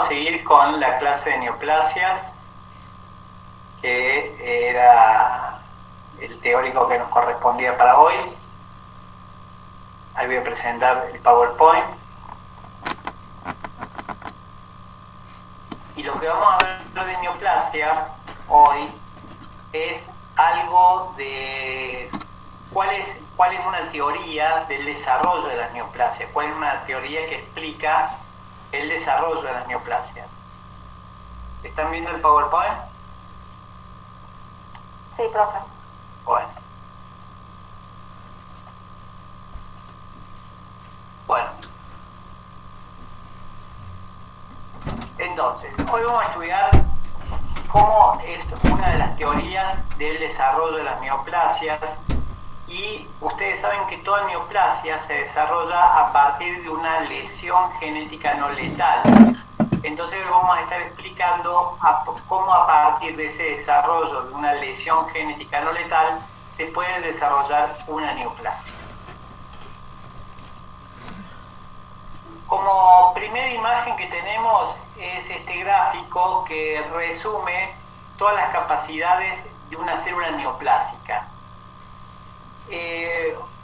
seguir con la clase de neoplasias, que era el teórico que nos correspondía para hoy. Ahí voy a presentar el PowerPoint. Y lo que vamos a ver de neoplasia hoy es algo de cuál es una teoría del desarrollo de las neoplasias, cuál es una teoría que explica el desarrollo de las neoplasias. ¿Están viendo el PowerPoint? Sí, profe. Bueno. Entonces, hoy vamos a estudiar cómo es una de las teorías del desarrollo de las neoplasias, y ustedes saben que toda neoplasia se desarrolla a partir de una lesión genética no letal. Entonces vamos a estar explicando cómo a partir de ese desarrollo de una lesión genética no letal se puede desarrollar una neoplasia. Como primera imagen que tenemos es este gráfico que resume todas las capacidades de una célula neoplásica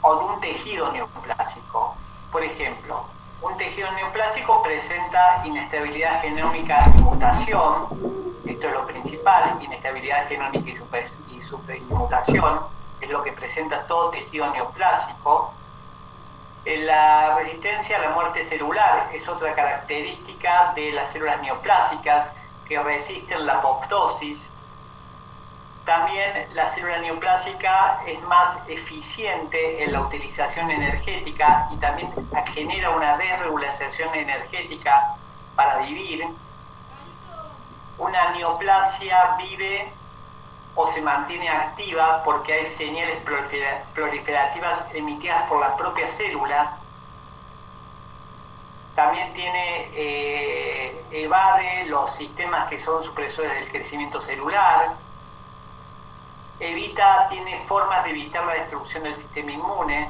o de un tejido neoplásico. Por ejemplo, un tejido neoplásico presenta inestabilidad genómica y mutación. Esto es lo principal: inestabilidad genómica y mutación es lo que presenta todo tejido neoplásico. La resistencia a la muerte celular es otra característica de las células neoplásicas, que resisten la apoptosis. También la célula neoplásica es más eficiente en la utilización energética y también genera una desregulación energética para vivir. Una neoplasia vive o se mantiene activa porque hay señales proliferativas emitidas por la propia célula. También evade los sistemas que son supresores del crecimiento celular. Tiene formas de evitar la destrucción del sistema inmune.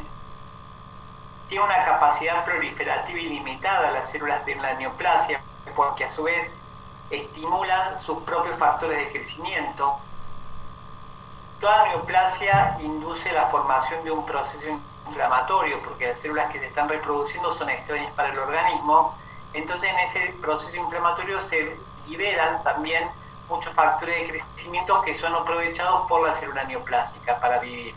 Tiene una capacidad proliferativa ilimitada las células de la neoplasia, porque a su vez estimulan sus propios factores de crecimiento. Toda neoplasia induce la formación de un proceso inflamatorio, porque las células que se están reproduciendo son extrañas para el organismo. Entonces, en ese proceso inflamatorio se liberan también muchos factores de crecimiento que son aprovechados por la célula neoplásica para vivir.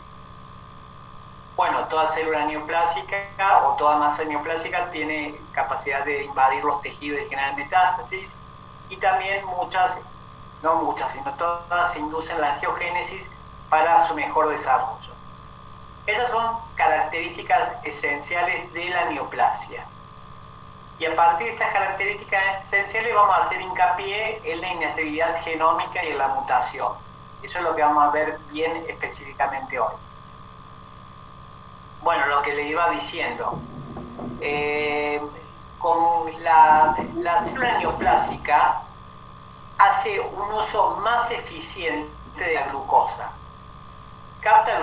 Bueno, toda célula neoplásica o toda masa neoplásica tiene capacidad de invadir los tejidos y generar metástasis, y también no muchas, sino todas inducen la angiogénesis para su mejor desarrollo. Esas son características esenciales de la neoplasia. Y a partir de estas características esenciales vamos a hacer hincapié en la inestabilidad genómica y en la mutación. Eso es lo que vamos a ver bien específicamente hoy. Bueno, lo que les iba diciendo. Con la célula neoplásica hace un uso más eficiente de la glucosa. Capta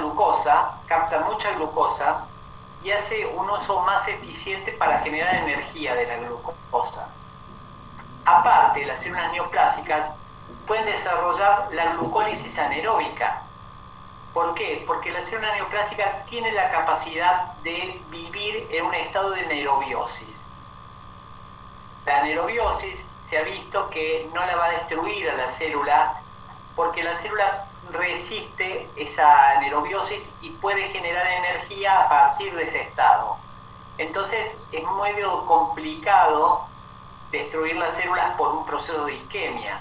mucha glucosa y hace un uso más eficiente para generar energía de la glucosa. Aparte, las células neoplásicas pueden desarrollar la glucólisis anaeróbica. ¿Por qué? Porque la célula neoplásica tiene la capacidad de vivir en un estado de anaerobiosis. La anaerobiosis se ha visto que no la va a destruir a la célula, porque la célula resiste esa anaerobiosis y puede generar energía a partir de ese estado. Entonces es muy complicado destruir las células por un proceso de isquemia,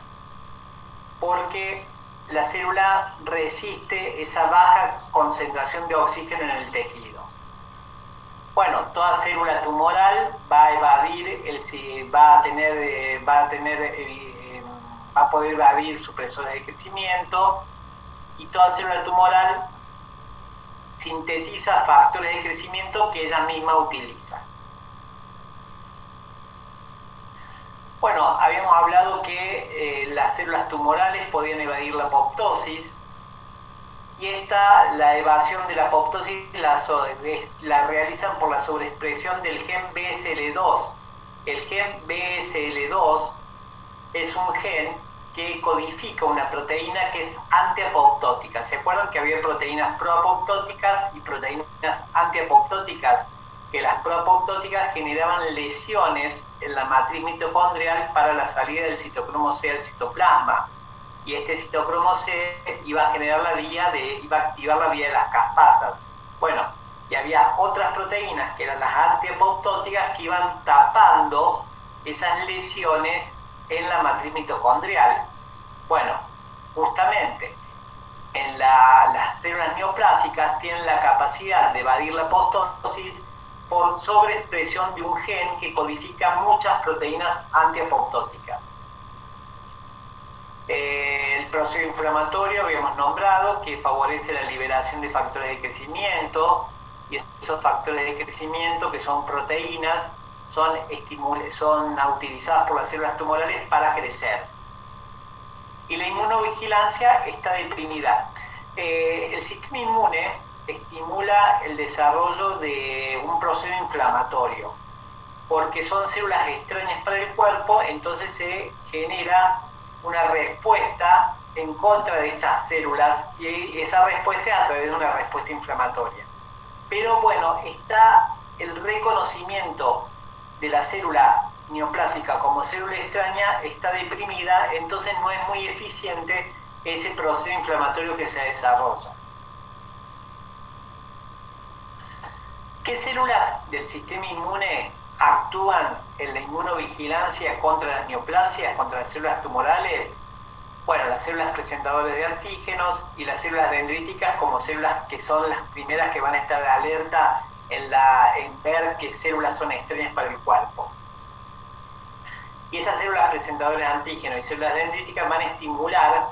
porque la célula resiste esa baja concentración de oxígeno en el tejido. Bueno, toda célula tumoral va a evadir, va a poder evadir supresores de crecimiento, y toda célula tumoral sintetiza factores de crecimiento que ella misma utiliza. Bueno, habíamos hablado que las células tumorales podían evadir la apoptosis, y la evasión de la apoptosis la realizan por la sobreexpresión del gen BSL2. El gen BSL2 es un gen que codifica una proteína que es antiapoptótica. ¿Se acuerdan que había proteínas proapoptóticas y proteínas antiapoptóticas? Que las proapoptóticas generaban lesiones en la matriz mitocondrial para la salida del citocromo C al citoplasma. Y este citocromo C iba a generar iba a activar la vía de las caspasas. Bueno, y había otras proteínas que eran las antiapoptóticas que iban tapando esas lesiones en la matriz mitocondrial. Bueno, justamente las células neoplásicas tienen la capacidad de evadir la apoptosis por sobreexpresión de un gen que codifica muchas proteínas antiapoptóticas. El proceso inflamatorio habíamos nombrado que favorece la liberación de factores de crecimiento, y esos factores de crecimiento, que son proteínas, son utilizadas por las células tumorales para crecer. Y la inmunovigilancia está deprimida. El sistema inmune estimula el desarrollo de un proceso inflamatorio, porque son células extrañas para el cuerpo, entonces se genera una respuesta en contra de estas células, y esa respuesta es a través de una respuesta inflamatoria. Pero bueno, está el reconocimiento de la célula neoplásica como célula extraña, está deprimida, entonces no es muy eficiente ese proceso inflamatorio que se desarrolla. ¿Qué células del sistema inmune actúan en la inmunovigilancia contra las neoplasias, contra las células tumorales? Bueno, las células presentadoras de antígenos y las células dendríticas como células que son las primeras que van a estar alerta en ver qué células son extrañas para el cuerpo. Y estas células presentadoras de antígenos y células dendríticas van a estimular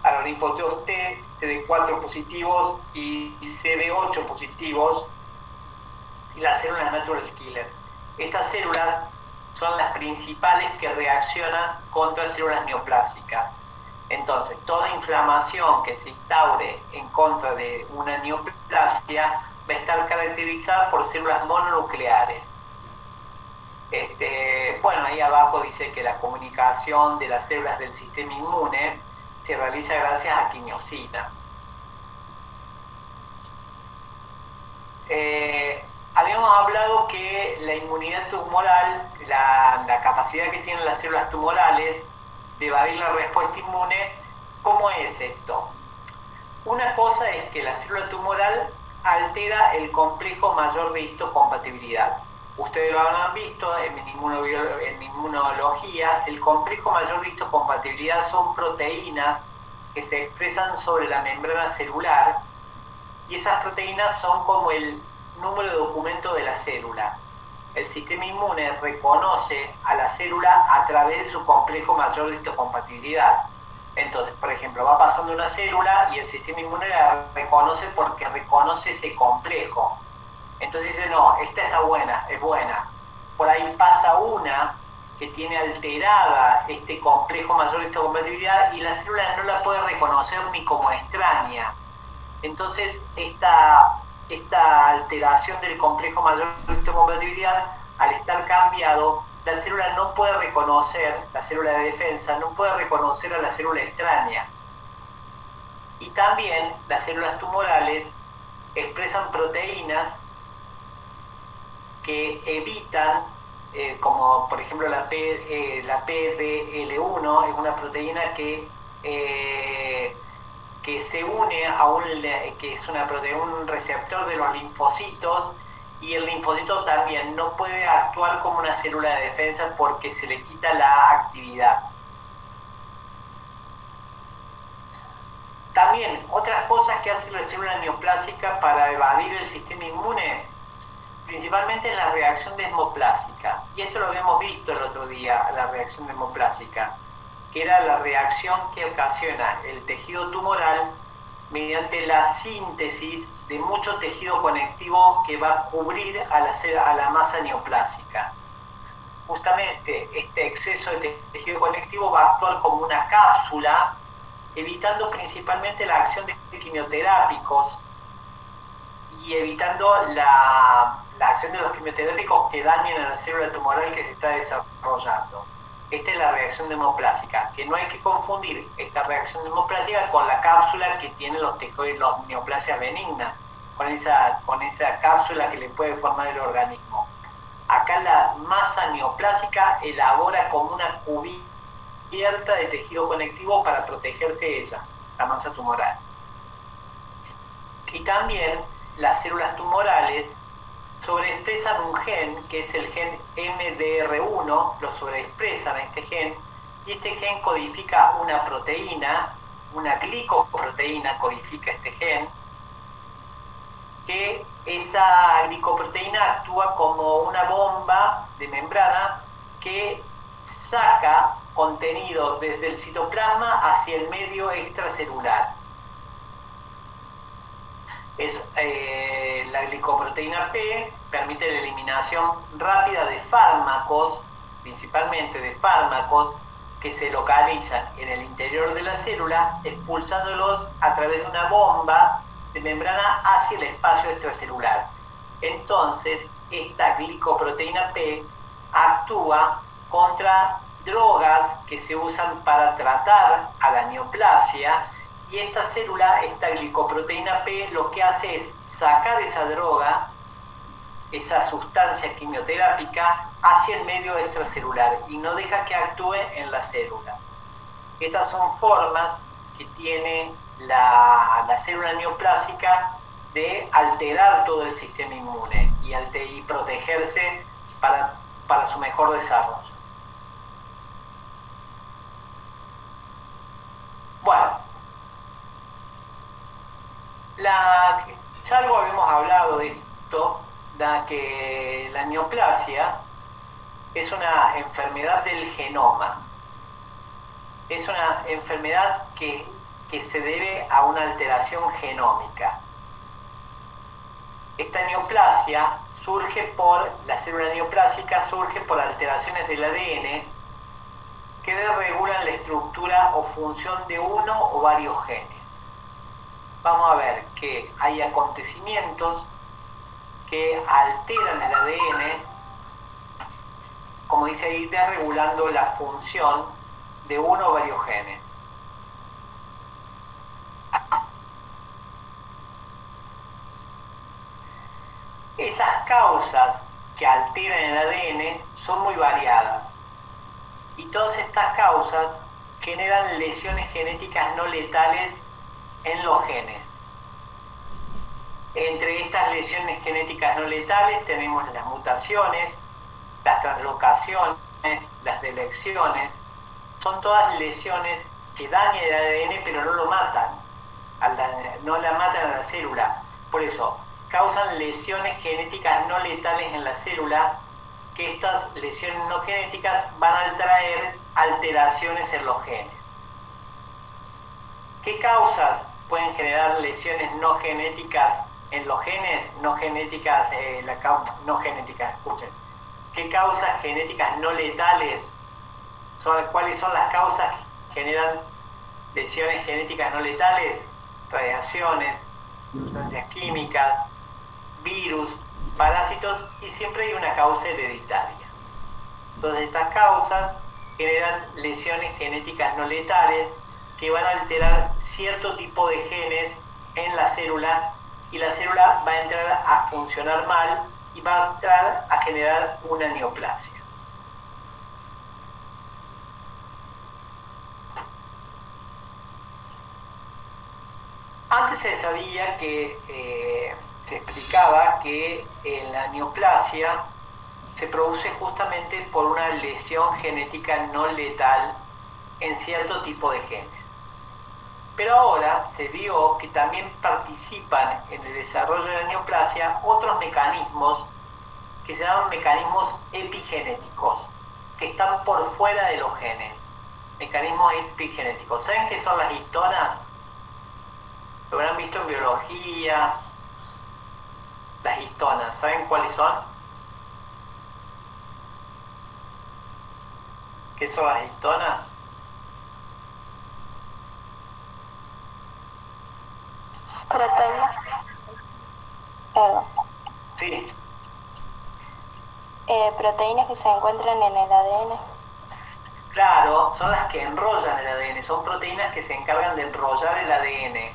a los linfocitos T, CD4 positivos y CD8 positivos, y las células natural killer. Estas células son las principales que reaccionan contra células neoplásicas. Entonces, toda inflamación que se instaure en contra de una neoplasia va a estar caracterizada por células mononucleares. Bueno, ahí abajo dice que la comunicación de las células del sistema inmune se realiza gracias a quimiosina. Habíamos hablado que la inmunidad tumoral, la capacidad que tienen las células tumorales de evadir la respuesta inmune. ¿Cómo es esto? Una cosa es que la célula tumoral altera el complejo mayor de histocompatibilidad. Ustedes lo habrán visto en inmunología, el complejo mayor de histocompatibilidad son proteínas que se expresan sobre la membrana celular, y esas proteínas son como el número de documento de la célula. El sistema inmune reconoce a la célula a través de su complejo mayor de histocompatibilidad. Entonces, por ejemplo, va pasando una célula y el sistema inmune la reconoce porque reconoce ese complejo. Entonces dice, no, esta es la buena, es buena. Por ahí pasa una que tiene alterada este complejo mayor de histocompatibilidad y la célula no la puede reconocer ni como extraña. Entonces, esta alteración del complejo mayor de histocompatibilidad, al estar cambiado, la célula no puede reconocer, la célula de defensa no puede reconocer a la célula extraña. Y también las células tumorales expresan proteínas que evitan, como por ejemplo la PDL1, es una proteína que se une que es un receptor de los linfocitos, y el linfocito también no puede actuar como una célula de defensa porque se le quita la actividad. También, otras cosas que hace la célula neoplásica para evadir el sistema inmune, principalmente es la reacción desmoplásica. Y esto lo habíamos visto el otro día, la reacción desmoplásica, que era la reacción que ocasiona el tejido tumoral mediante la síntesis de mucho tejido conectivo que va a cubrir a la masa neoplásica. Justamente este exceso de tejido conectivo va a actuar como una cápsula, evitando principalmente la acción de quimioterápicos y evitando la acción de los quimioterápicos que dañen a la célula tumoral que se está desarrollando. Esta es la reacción demoplásica, que no hay que confundir esta reacción demoplásica con la cápsula que tienen los tejidos, los neoplasias benignas, con esa cápsula que le puede formar el organismo. Acá la masa neoplásica elabora como una cubierta de tejido conectivo para protegerse de ella, la masa tumoral. Y también las células tumorales sobreexpresan un gen, que es el gen MDR1, lo sobreexpresan este gen, y este gen codifica una proteína, una glicoproteína codifica este gen, que esa glicoproteína actúa como una bomba de membrana que saca contenido desde el citoplasma hacia el medio extracelular. La glicoproteína P permite la eliminación rápida de fármacos, principalmente de fármacos que se localizan en el interior de la célula, expulsándolos a través de una bomba de membrana hacia el espacio extracelular. Entonces, esta glicoproteína P actúa contra drogas que se usan para tratar a la neoplasia, y esta célula, esta glicoproteína P, lo que hace es sacar esa droga, esa sustancia quimioterápica, hacia el medio extracelular y no deja que actúe en la célula. Estas son formas que tiene la célula neoplásica de alterar todo el sistema inmune y protegerse para su mejor desarrollo. Bueno, ya algo habíamos hablado de esto, que la neoplasia es una enfermedad del genoma. Es una enfermedad que se debe a una alteración genómica. Esta neoplasia la célula neoplásica surge por alteraciones del ADN que desregulan la estructura o función de uno o varios genes. Vamos a ver que hay acontecimientos que alteran el ADN, como dice ahí, desregulando la función de uno o varios genes. Esas causas que alteran el ADN son muy variadas, y todas estas causas generan lesiones genéticas no letales en los genes. Entre estas lesiones genéticas no letales tenemos las mutaciones, las translocaciones, las deleciones. Son todas lesiones que dañan el ADN pero no lo matan, no la matan a la célula. Por eso causan lesiones genéticas no letales en la célula, que estas lesiones no genéticas van a traer alteraciones en los genes. ¿Qué causas pueden generar lesiones no genéticas en los genes? Escuchen. ¿Qué causas genéticas no letales cuáles son las causas que generan lesiones genéticas no letales? Radiaciones, sustancias químicas, virus, parásitos, y siempre hay una causa hereditaria. Entonces estas causas generan lesiones genéticas no letales que van a alterar cierto tipo de genes en la célula, y la célula va a entrar a funcionar mal y va a entrar a generar una neoplasia. Antes se sabía que se explicaba que la neoplasia se produce justamente por una lesión genética no letal en cierto tipo de genes. Pero ahora se vio que también participan en el desarrollo de la neoplasia otros mecanismos que se llaman mecanismos epigenéticos, que están por fuera de los genes. Mecanismos epigenéticos. ¿Saben qué son las histonas? Lo habrán visto en biología. Las histonas, ¿saben cuáles son? ¿Qué son las histonas? Proteínas. Sí. Proteínas que se encuentran en el ADN. Claro, son las que enrollan el ADN, son proteínas que se encargan de enrollar el ADN.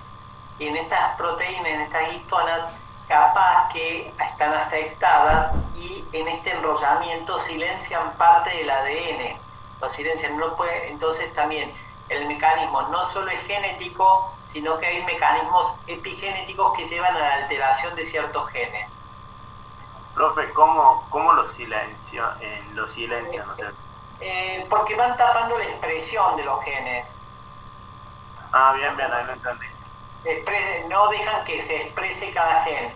Y en estas proteínas, en estas histonas, capaz que están afectadas y en este enrollamiento silencian parte del ADN. Lo silencian, no puede, entonces también el mecanismo no solo es genético, sino que hay mecanismos epigenéticos que llevan a la alteración de ciertos genes. Profe, ¿cómo lo silencian? No sé. Porque van tapando la expresión de los genes. Ah, bien, ahí lo entendí. No dejan que se exprese cada gen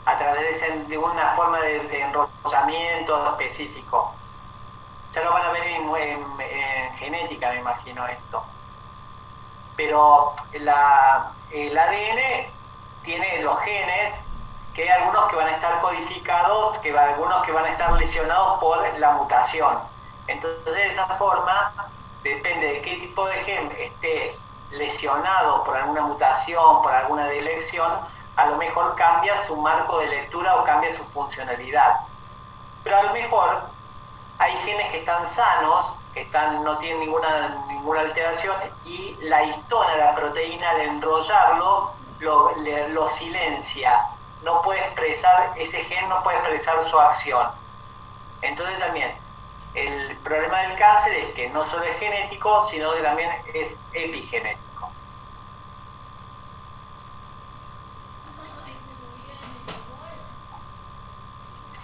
a través de una forma de enrollamiento específico. Ya lo van a ver en genética, me imagino esto. Pero el ADN tiene los genes, que hay algunos que van a estar codificados, algunos que van a estar lesionados por la mutación. Entonces, de esa forma, depende de qué tipo de gen esté lesionado por alguna mutación, por alguna delección, a lo mejor cambia su marco de lectura o cambia su funcionalidad. Pero a lo mejor hay genes que están sanos, que no tienen ninguna alteración, y la histona, la proteína, al enrollarlo, lo silencia. No puede expresar, ese gen no puede expresar su acción. Entonces también, el problema del cáncer es que no solo es genético, sino que también es epigenético.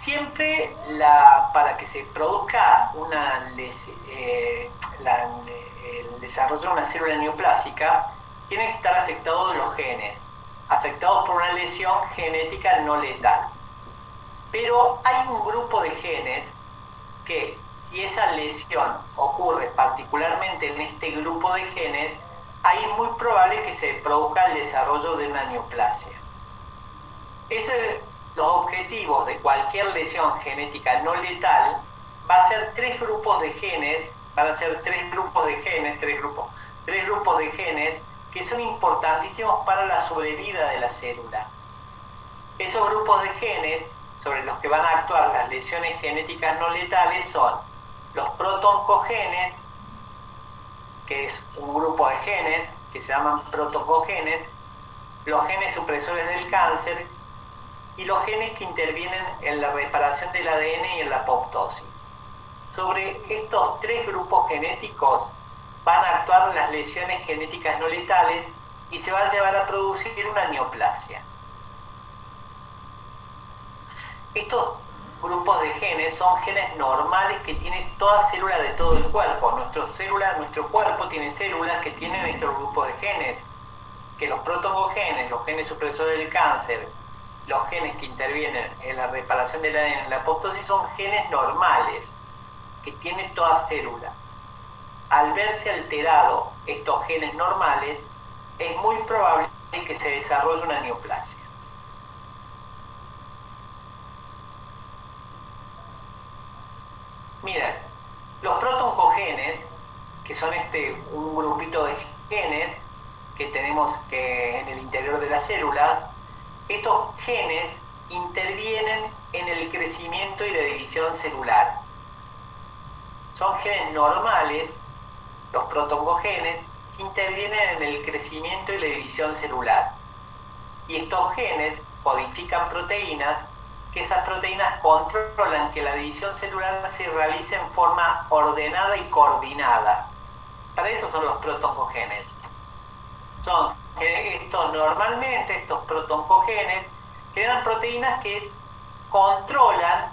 Siempre para que se produzca el desarrollo de una célula neoplásica, tienen que estar afectados los genes, afectados por una lesión genética no letal. Pero hay un grupo de genes que, si esa lesión ocurre particularmente en este grupo de genes, ahí es muy probable que se produzca el desarrollo de una neoplasia. Los objetivos de cualquier lesión genética no letal va a ser tres grupos de genes, van a ser tres grupos de genes que son importantísimos para la sobrevida de la célula. Esos grupos de genes sobre los que van a actuar las lesiones genéticas no letales son los protoncogenes, que es un grupo de genes que se llaman protoncogenes, los genes supresores del cáncer y los genes que intervienen en la reparación del ADN y en la apoptosis. Sobre estos tres grupos genéticos van a actuar las lesiones genéticas no letales y se va a llevar a producir una neoplasia. Estos grupos de genes son genes normales que tiene toda célula de todo el cuerpo. Nuestro cuerpo tiene células que tienen estos grupos de genes, que los protoncogenes, los genes supresores del cáncer, los genes que intervienen en la reparación del ADN en la apoptosis son genes normales que tiene toda célula. Al verse alterado estos genes normales, es muy probable que se desarrolle una neoplasia. Miren, los protoncogenes, que son un grupito de genes que tenemos en el interior de la célula, estos genes intervienen en el crecimiento y la división celular. Son genes normales, los protoncogenes, que intervienen en el crecimiento y la división celular. Y estos genes codifican proteínas, que esas proteínas controlan que la división celular se realice en forma ordenada y coordinada. Para eso son los protoncogenes. Normalmente estos protoncogenes generan proteínas que controlan,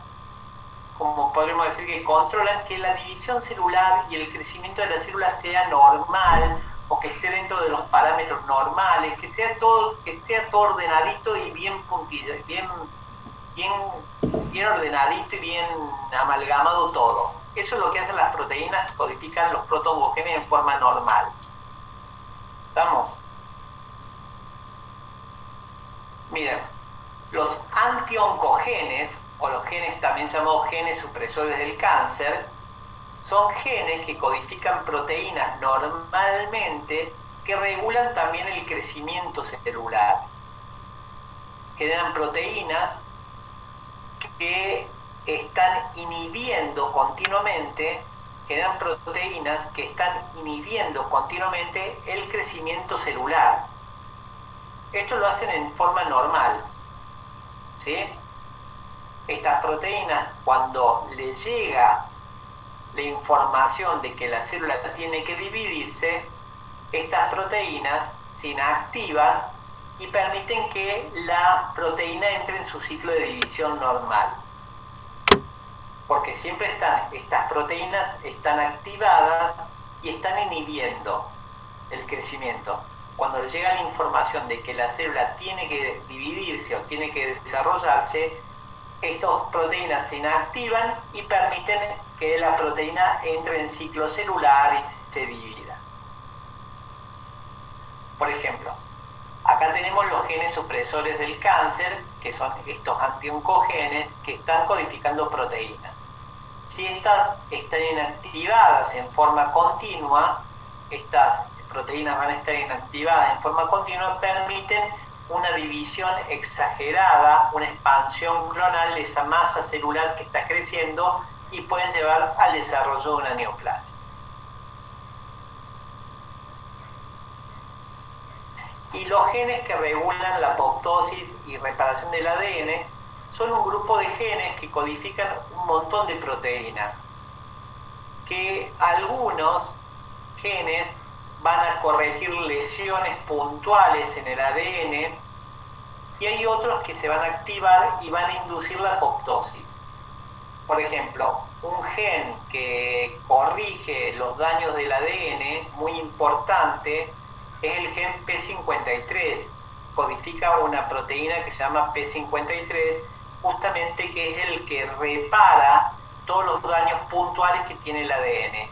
como podríamos decir que controlan que la división celular y el crecimiento de la célula sea normal, o que esté dentro de los parámetros normales, que esté todo ordenadito y bien puntillo, bien ordenadito y bien amalgamado todo. Eso es lo que hacen las proteínas que codifican los protoncogenes en forma normal. ¿Estamos? Miren, los antioncogenes, o los genes también llamados genes supresores del cáncer, son genes que codifican proteínas normalmente que regulan también el crecimiento celular. Generan proteínas que están inhibiendo continuamente generan proteínas que están inhibiendo continuamente el crecimiento celular. Esto lo hacen en forma normal, ¿sí? Estas proteínas, cuando les llega la información de que la célula tiene que dividirse, estas proteínas se inactivan y permiten que la proteína entre en su ciclo de división normal. Porque siempre estas proteínas están activadas y están inhibiendo el crecimiento. Cuando les llega la información de que la célula tiene que dividirse o tiene que desarrollarse, estas proteínas se inactivan y permiten que la proteína entre en ciclo celular y se divida. Por ejemplo, acá tenemos los genes supresores del cáncer, que son estos anti-oncogenes que están codificando proteínas. Si estas están inactivadas en forma continua, estas proteínas van a estar inactivadas en forma continua, permiten una división exagerada, una expansión clonal de esa masa celular que está creciendo y pueden llevar al desarrollo de una neoplasia. Y los genes que regulan la apoptosis y reparación del ADN son un grupo de genes que codifican un montón de proteínas, que algunos genes van a corregir lesiones puntuales en el ADN y hay otros que se van a activar y van a inducir la apoptosis. Por ejemplo, un gen que corrige los daños del ADN, muy importante, es el gen P53. Codifica una proteína que se llama P53, justamente que es el que repara todos los daños puntuales que tiene el ADN.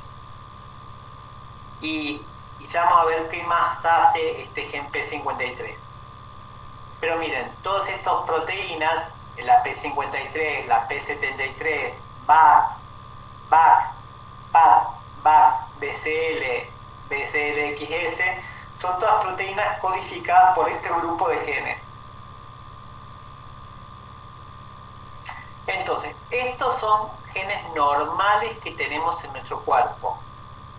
Y ya vamos a ver qué más hace este gen P53. Pero miren, todas estas proteínas, la P53, la P73, BAC, PAD, BAC, BCL, BCLXS, son todas proteínas codificadas por este grupo de genes. Entonces, estos son genes normales que tenemos en nuestro cuerpo.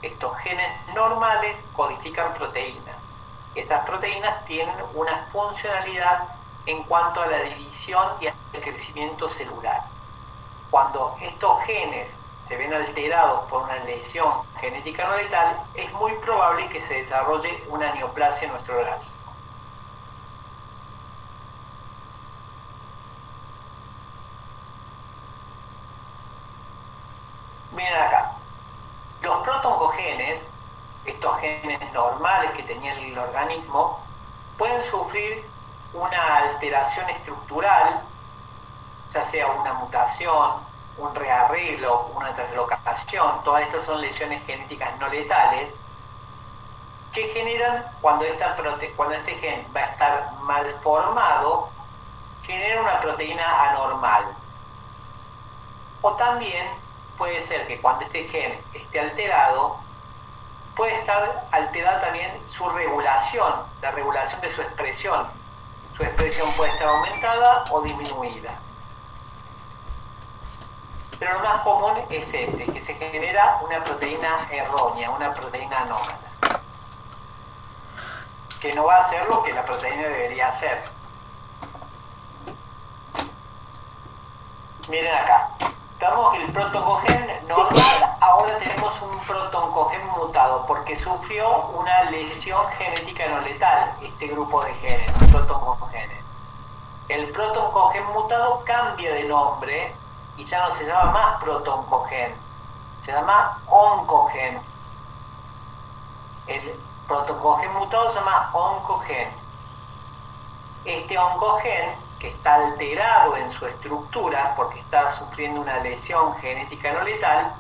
Estos genes normales codifican proteínas. Estas proteínas tienen una funcionalidad en cuanto a la división y al crecimiento celular. Cuando estos genes se ven alterados por una lesión genética no letal, es muy probable que se desarrolle una neoplasia en nuestro organismo. Miren acá, los protoncogenes, estos genes normales que tenía el organismo, pueden sufrir una alteración estructural, ya sea una mutación, un rearreglo, una translocación. Todas estas son lesiones genéticas no letales que generan, cuando este gen va a estar mal formado, genera una proteína anormal. O también puede ser que cuando este gen esté alterado, puede estar alterada también su regulación, la regulación de su expresión. Su expresión puede estar aumentada o disminuida. Pero lo más común es que se genera una proteína errónea, una proteína anómala, que no va a hacer lo que la proteína debería hacer. Miren acá, tenemos el protoncogen normal, ahora tenemos un protoncogen mutado, porque sufrió una lesión genética no letal, este grupo de genes, protoncogenes. El protoncogen mutado cambia de nombre y ya no se llama más protoncogen, se llama oncogen. El protoncogen mutado se llama oncogen. Este oncogen, que está alterado en su estructura porque está sufriendo una lesión genética no letal,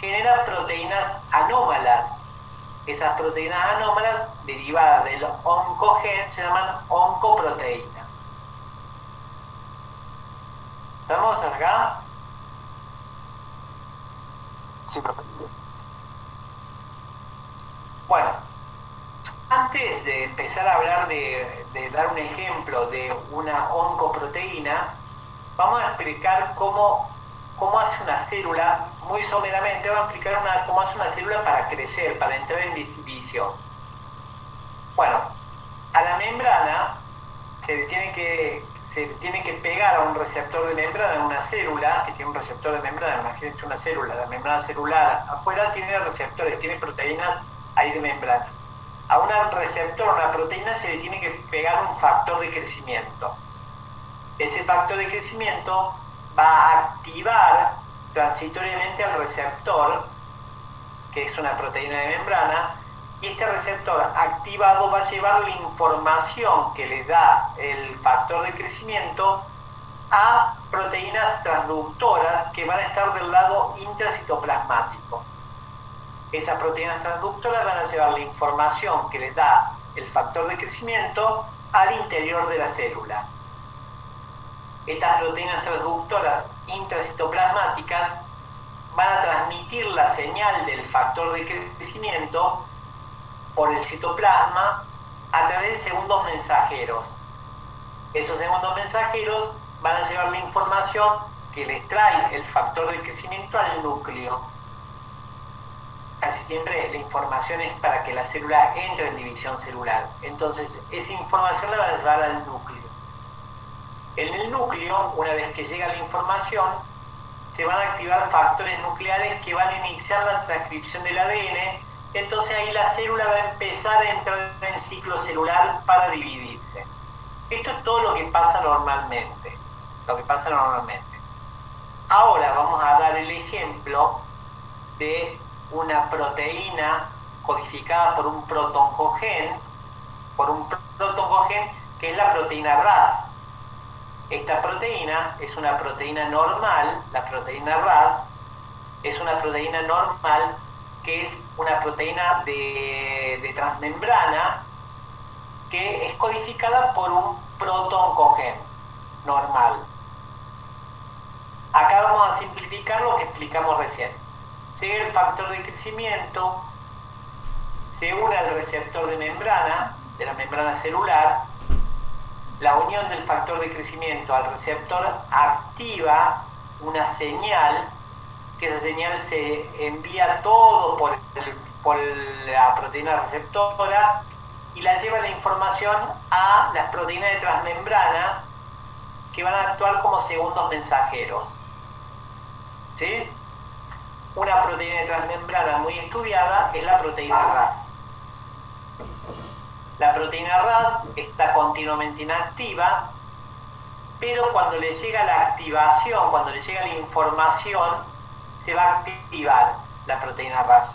genera proteínas anómalas. Esas proteínas anómalas derivadas del oncogen se llaman oncoproteínas. ¿Estamos acá? Sí, profe. Bueno, antes de empezar a hablar de dar un ejemplo de una oncoproteína, vamos a explicar cómo cómo hace una célula, muy someramente vamos a explicar cómo hace una célula para crecer, para entrar en división. Bueno, a la membrana se le tiene que pegar a un receptor de membrana en una célula, que tiene un receptor de membrana, imagínense una célula, la membrana celular afuera tiene receptores, tiene proteínas ahí de membrana. A un receptor, una proteína, se le tiene que pegar un factor de crecimiento. Ese factor de crecimiento va a activar transitoriamente al receptor, que es una proteína de membrana, y este receptor activado va a llevar la información que le da el factor de crecimiento a proteínas transductoras que van a estar del lado intracitoplasmático. Esas proteínas transductoras van a llevar la información que les da el factor de crecimiento al interior de la célula. Estas proteínas transductoras intracitoplasmáticas van a transmitir la señal del factor de crecimiento por el citoplasma a través de segundos mensajeros. Esos segundos mensajeros van a llevar la información que les trae el factor de crecimiento al núcleo. Casi siempre la información es para que la célula entre en división celular. Entonces, esa información la van a llevar al núcleo. En el núcleo, una vez que llega la información, se van a activar factores nucleares que van a iniciar la transcripción del ADN. Entonces ahí la célula va a empezar a entrar en ciclo celular para dividirse. Esto es todo lo que pasa normalmente. Ahora vamos a dar el ejemplo de una proteína codificada por un protoncogen, que es la proteína RAS. Esta proteína es una proteína normal, la proteína RAS es una proteína normal que es una proteína de transmembrana que es codificada por un protoncogen normal. Acá vamos a simplificar lo que explicamos recién. Llega el factor de crecimiento, se une al receptor de membrana, de la membrana celular. La unión del factor de crecimiento al receptor activa una señal, que esa señal se envía todo por la proteína receptora y la lleva la información a las proteínas de transmembrana que van a actuar como segundos mensajeros. ¿Sí? Una proteína de transmembrana muy estudiada es la proteína RAS. La proteína RAS está continuamente inactiva, pero cuando le llega la activación, cuando le llega la información, se va a activar la proteína RAS.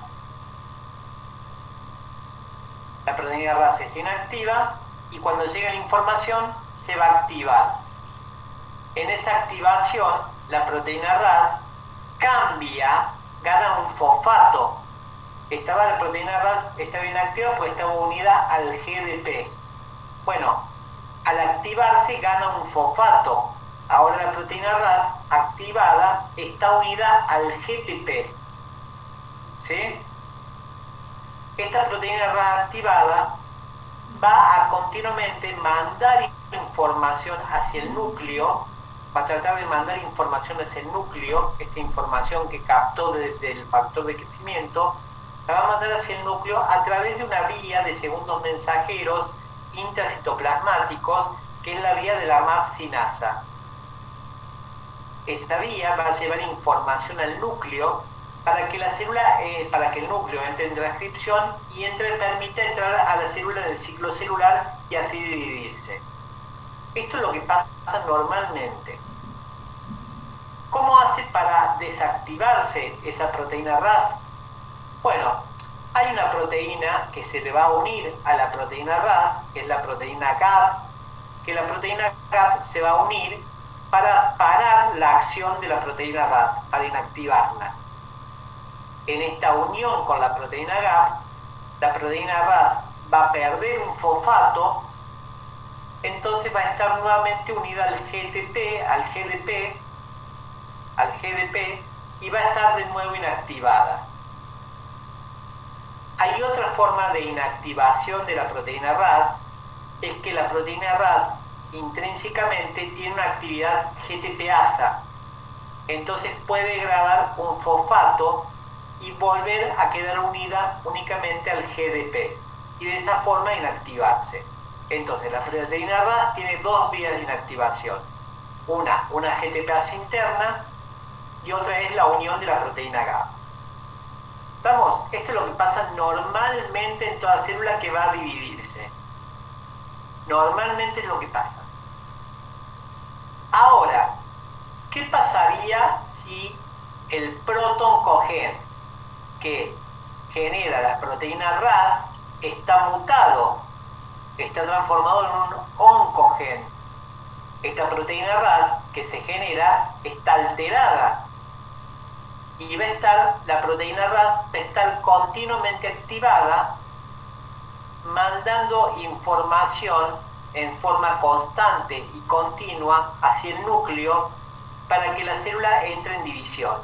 La proteína RAS está inactiva y cuando llega la información se va a activar. En esa activación, la proteína RAS cambia, gana un fosfato. La proteína RAS está bien activa porque estaba unida al GDP. Bueno, al activarse gana un fosfato. Ahora la proteína RAS activada está unida al GTP. ¿Sí? Esta proteína RAS activada va a continuamente mandar información hacia el núcleo, va a tratar de mandar información hacia el núcleo, esta información que captó desde el factor de crecimiento, la va a mandar hacia el núcleo a través de una vía de segundos mensajeros intracitoplasmáticos, que es la vía de la MAP-sinasa. Esta vía va a llevar información al núcleo para que la célula, para que el núcleo entre en transcripción y permita entrar a la célula en el ciclo celular y así dividirse. Esto es lo que pasa normalmente. ¿Cómo hace para desactivarse esa proteína RAS? Bueno, hay una proteína que se le va a unir a la proteína RAS, que es la proteína GAP, que la proteína GAP se va a unir para parar la acción de la proteína RAS, para inactivarla. En esta unión con la proteína GAP, la proteína RAS va a perder un fosfato, entonces va a estar nuevamente unida al GTP, al GDP, y va a estar de nuevo inactivada. Hay otra forma de inactivación de la proteína RAS, es que la proteína RAS intrínsecamente tiene una actividad GTPasa. entonces puede grabar un fosfato y volver a quedar unida únicamente al GDP y de esa forma inactivarse. Entonces la proteína RAS tiene dos vías de inactivación, una GTPase interna y otra es la unión de la proteína GABA. Vamos, esto es lo que pasa normalmente en toda célula que va a dividirse. Normalmente es lo que pasa. Ahora, ¿qué pasaría si el protoncogen que genera la proteína RAS está mutado, está transformado en un oncogen? Esta proteína RAS que se genera está alterada y va a estar, la proteína RAS va a estar continuamente activada, mandando información en forma constante y continua hacia el núcleo para que la célula entre en división.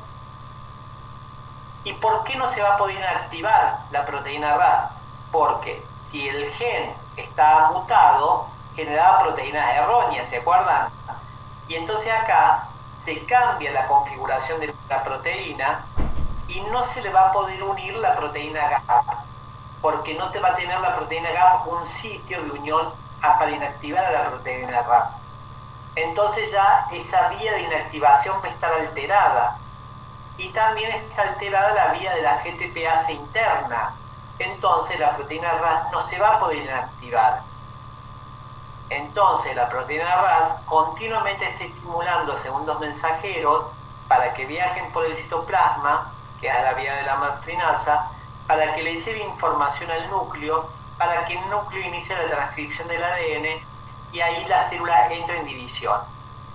¿Y por qué no se va a poder activar la proteína RAS? Porque si el gen está mutado, generaba proteínas erróneas, ¿se acuerdan? Y entonces acá se cambia la configuración de la proteína y no se le va a poder unir la proteína GABA, porque no te va a tener la proteína GABA un sitio de unión para inactivar a la proteína RAS. Entonces ya esa vía de inactivación va a estar alterada y también está alterada la vía de la GTPase interna. Entonces la proteína RAS no se va a poder inactivar. Entonces la proteína RAS continuamente está estimulando segundos mensajeros para que viajen por el citoplasma, que es la vía de la matrinasa, para que le lleve información al núcleo, para que el núcleo inicie la transcripción del ADN y ahí la célula entra en división.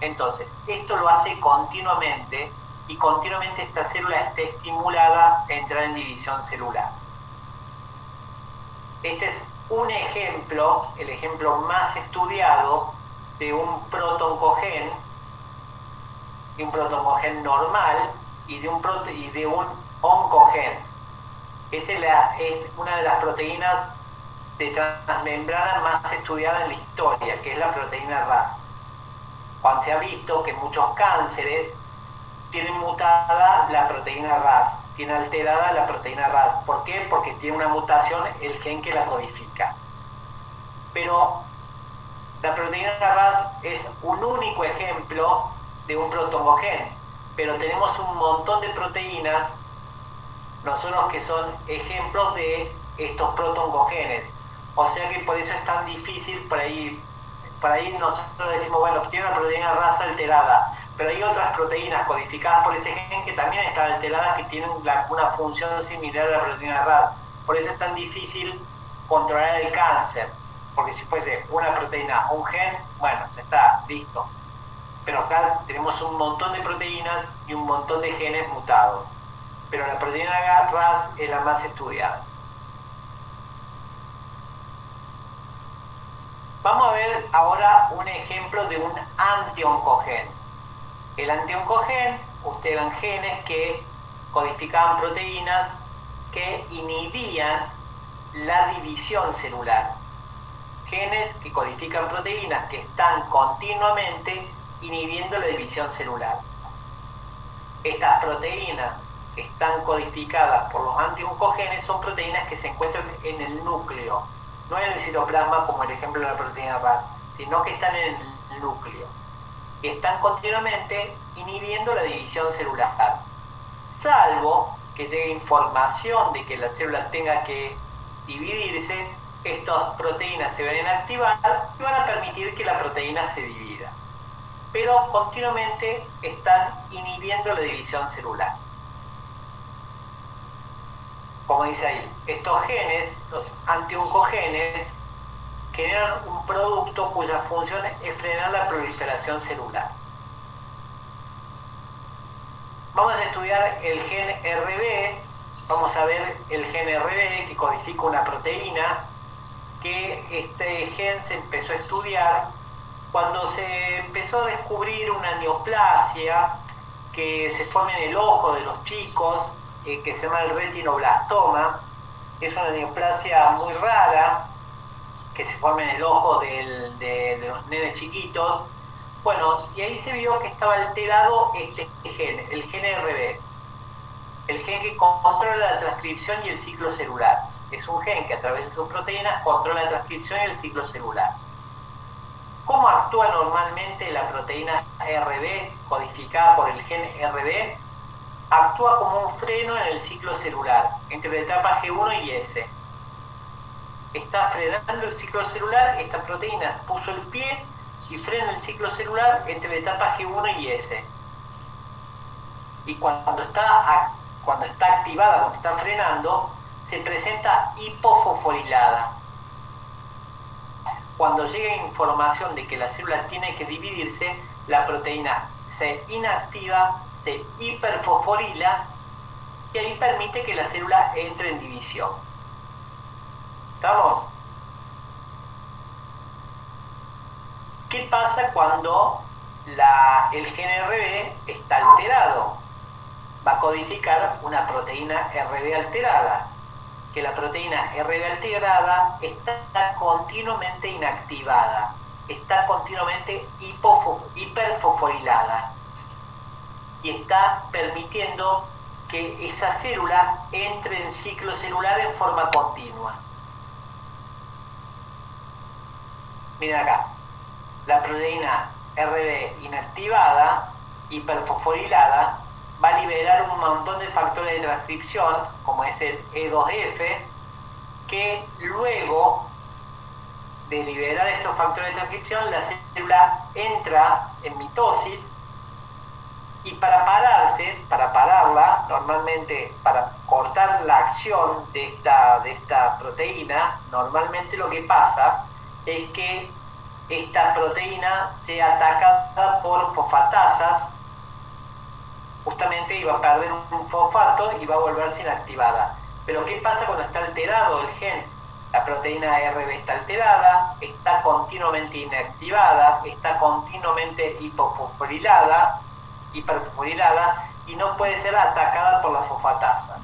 Entonces, esto lo hace continuamente y continuamente esta célula está estimulada a entrar en división celular. Este es un ejemplo, el ejemplo más estudiado de un protoncogen normal y de un oncogen. Es una de las proteínas de transmembrana más estudiada en la historia, que es la proteína RAS. Cuando se ha visto que muchos cánceres tienen mutada la proteína RAS, tiene alterada la proteína RAS. ¿Por qué? Porque tiene una mutación el gen que la codifica. Pero la proteína RAS es un único ejemplo de un protoncogen, pero tenemos un montón de proteínas nosotros que son ejemplos de estos protoncogenes. O sea que por eso es tan difícil, por ahí nosotros decimos, bueno, tiene una proteína RAS alterada, pero hay otras proteínas codificadas por ese gen que también están alteradas, que tienen una función similar a la proteína RAS. Por eso es tan difícil controlar el cáncer, porque si fuese una proteína o un gen, bueno, ya está, listo. Pero acá tenemos un montón de proteínas y un montón de genes mutados. Pero la proteína RAS es la más estudiada. Vamos a ver ahora un ejemplo de un antioncogen. El antioncogen, ustedes ven genes que codificaban proteínas que inhibían la división celular. Genes que codifican proteínas que están continuamente inhibiendo la división celular. Estas proteínas que están codificadas por los antioncogenes son proteínas que se encuentran en el núcleo, no en el citoplasma como el ejemplo de la proteína RAS, sino que están en el núcleo. Están continuamente inhibiendo la división celular, salvo que llegue información de que la célula tenga que dividirse, estas proteínas se van a activar y van a permitir que la proteína se divida. Pero continuamente están inhibiendo la división celular. Como dice ahí, estos genes, los antioncogenes, generan un producto cuya función es frenar la proliferación celular. Vamos a estudiar el gen RB, vamos a ver el gen RB que codifica una proteína, que este gen se empezó a estudiar cuando se empezó a descubrir una neoplasia que se forma en el ojo de los chicos, que se llama el retinoblastoma. Es una neoplasia muy rara que se forma en el ojo de los nenes chiquitos, Bueno, y ahí se vio que estaba alterado este gen, el gen RB, el gen que controla la transcripción y el ciclo celular. Es un gen que a través de sus proteínas controla la transcripción y el ciclo celular. ¿Cómo actúa normalmente la proteína RB codificada por el gen RB? Actúa como un freno en el ciclo celular, entre la etapa G1 y S. Está frenando el ciclo celular, esta proteína puso el pie y frena el ciclo celular entre la etapa G1 y S. Y cuando está activada, cuando está frenando, se presenta hipofosforilada. Cuando llega información de que la célula tiene que dividirse, la proteína se inactiva, se hiperfosforila y ahí permite que la célula entre en división. ¿Estamos? ¿Qué pasa cuando el gen RB está alterado? Va a codificar una proteína RB alterada, que la proteína RB alterada está continuamente inactivada, está continuamente hiperfosforilada y está permitiendo que esa célula entre en ciclo celular en forma continua. Miren acá, la proteína RB inactivada, hiperfosforilada, va a liberar un montón de factores de transcripción, como es el E2F, que luego de liberar estos factores de transcripción, la célula entra en mitosis y para pararla, normalmente para cortar la acción de esta proteína, normalmente lo que pasa es que esta proteína sea atacada por fosfatasas, justamente iba a perder un fosfato y va a volverse inactivada. Pero ¿qué pasa cuando está alterado el gen? La proteína RB está alterada, está continuamente inactivada, está continuamente hiperfosforilada y no puede ser atacada por las fosfatasas.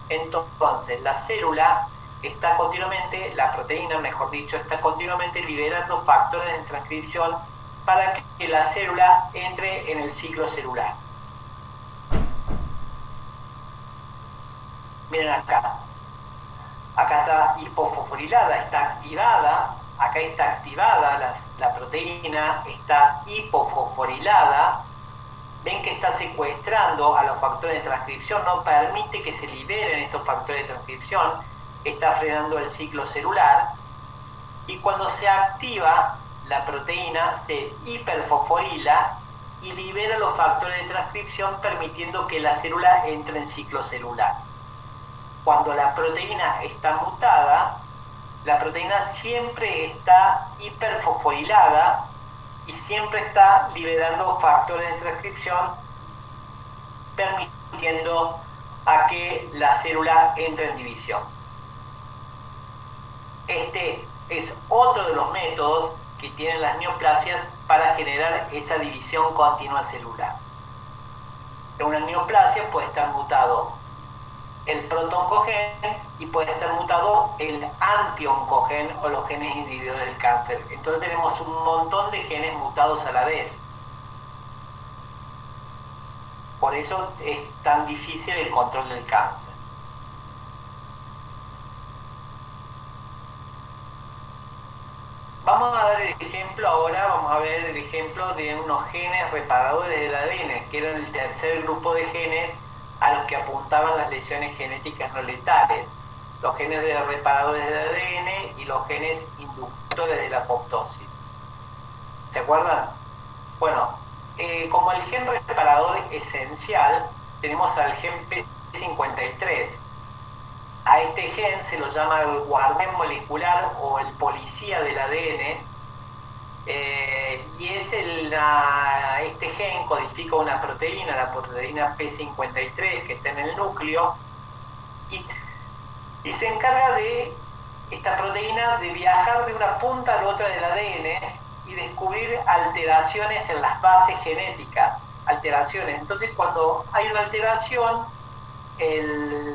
Entonces la célula está continuamente, la proteína mejor dicho, está continuamente liberando factores de transcripción para que la célula entre en el ciclo celular. Miren acá está hipofosforilada, está activada, acá está activada la proteína, está hipofosforilada, ven que está secuestrando a los factores de transcripción, no permite que se liberen estos factores de transcripción, está frenando el ciclo celular, y cuando se activa la proteína se hiperfosforila y libera los factores de transcripción permitiendo que la célula entre en ciclo celular. Cuando la proteína está mutada, la proteína siempre está hiperfosforilada y siempre está liberando factores de transcripción, permitiendo a que la célula entre en división. Este es otro de los métodos que tienen las neoplasias para generar esa división continua celular. En una neoplasia puede estar mutado el proto-oncogen y puede estar mutado el anti-oncogen o los genes inhibidores del cáncer. Entonces tenemos un montón de genes mutados a la vez. Por eso es tan difícil el control del cáncer. Vamos a dar el ejemplo ahora, vamos a ver el ejemplo de unos genes reparadores del ADN, que eran el tercer grupo de genes a los que apuntaban las lesiones genéticas no letales, los genes de reparadores del ADN y los genes inductores de la apoptosis. ¿Se acuerdan? Bueno, como el gen reparador esencial, tenemos al gen P53. A este gen se lo llama el guardián molecular o el policía del ADN, y es este gen codifica una proteína, la proteína P53 que está en el núcleo, y se encarga de esta proteína de viajar de una punta a la otra del ADN y descubrir alteraciones en las bases genéticas, alteraciones. Entonces cuando hay una alteración,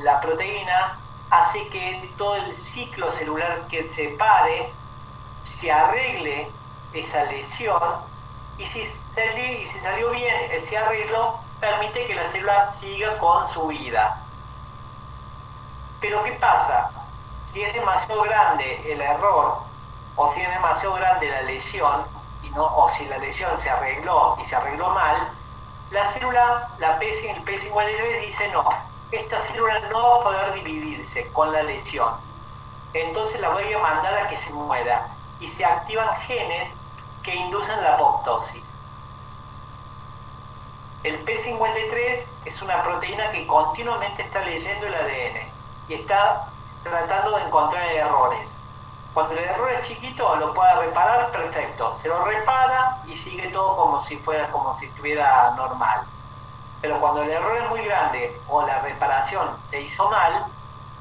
la proteína hace que todo el ciclo celular que se pare, se arregle esa lesión y si salió bien ese arreglo, permite que la célula siga con su vida. Pero ¿qué pasa? Si es demasiado grande el error, o si es demasiado grande la lesión, o si la lesión se arregló y se arregló mal, la célula, el P53 dice no, esta célula no va a poder dividirse con la lesión. Entonces la voy a mandar a que se muera y se activan genes que inducen la apoptosis. El P53 es una proteína que continuamente está leyendo el ADN y está tratando de encontrar errores. Cuando el error es chiquito lo puede reparar, perfecto, se lo repara y sigue todo como si estuviera normal. Pero cuando el error es muy grande o la reparación se hizo mal,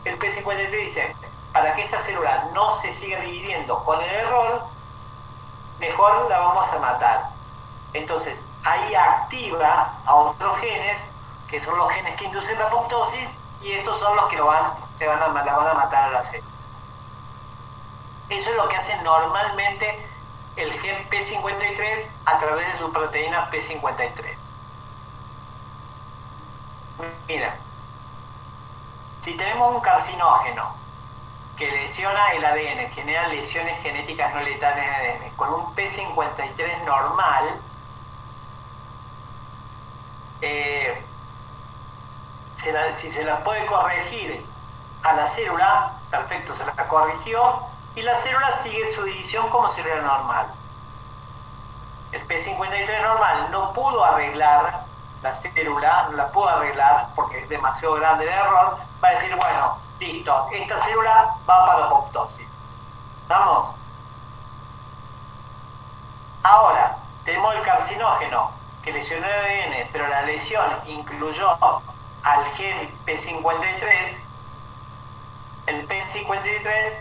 el P53 dice, para que esta célula no se siga dividiendo con el error, mejor la vamos a matar. Entonces ahí activa a otros genes, que son los genes que inducen la apoptosis, y estos son los que la van a matar a la célula. Eso es lo que hace normalmente el gen P53 a través de su proteína P53. Mira, si tenemos un carcinógeno que lesiona el ADN, genera lesiones genéticas no letales en el ADN, con un P53 normal, si se la puede corregir a la célula, perfecto, se la corrigió, y la célula sigue su división como célula normal. El P53 normal no pudo arreglar la célula, no la pudo arreglar porque es demasiado grande el error, va a decir, bueno, listo, esta célula va para la apoptosis. ¿Estamos? Ahora, tenemos el carcinógeno que lesionó el ADN, pero la lesión incluyó al gen P53. El P53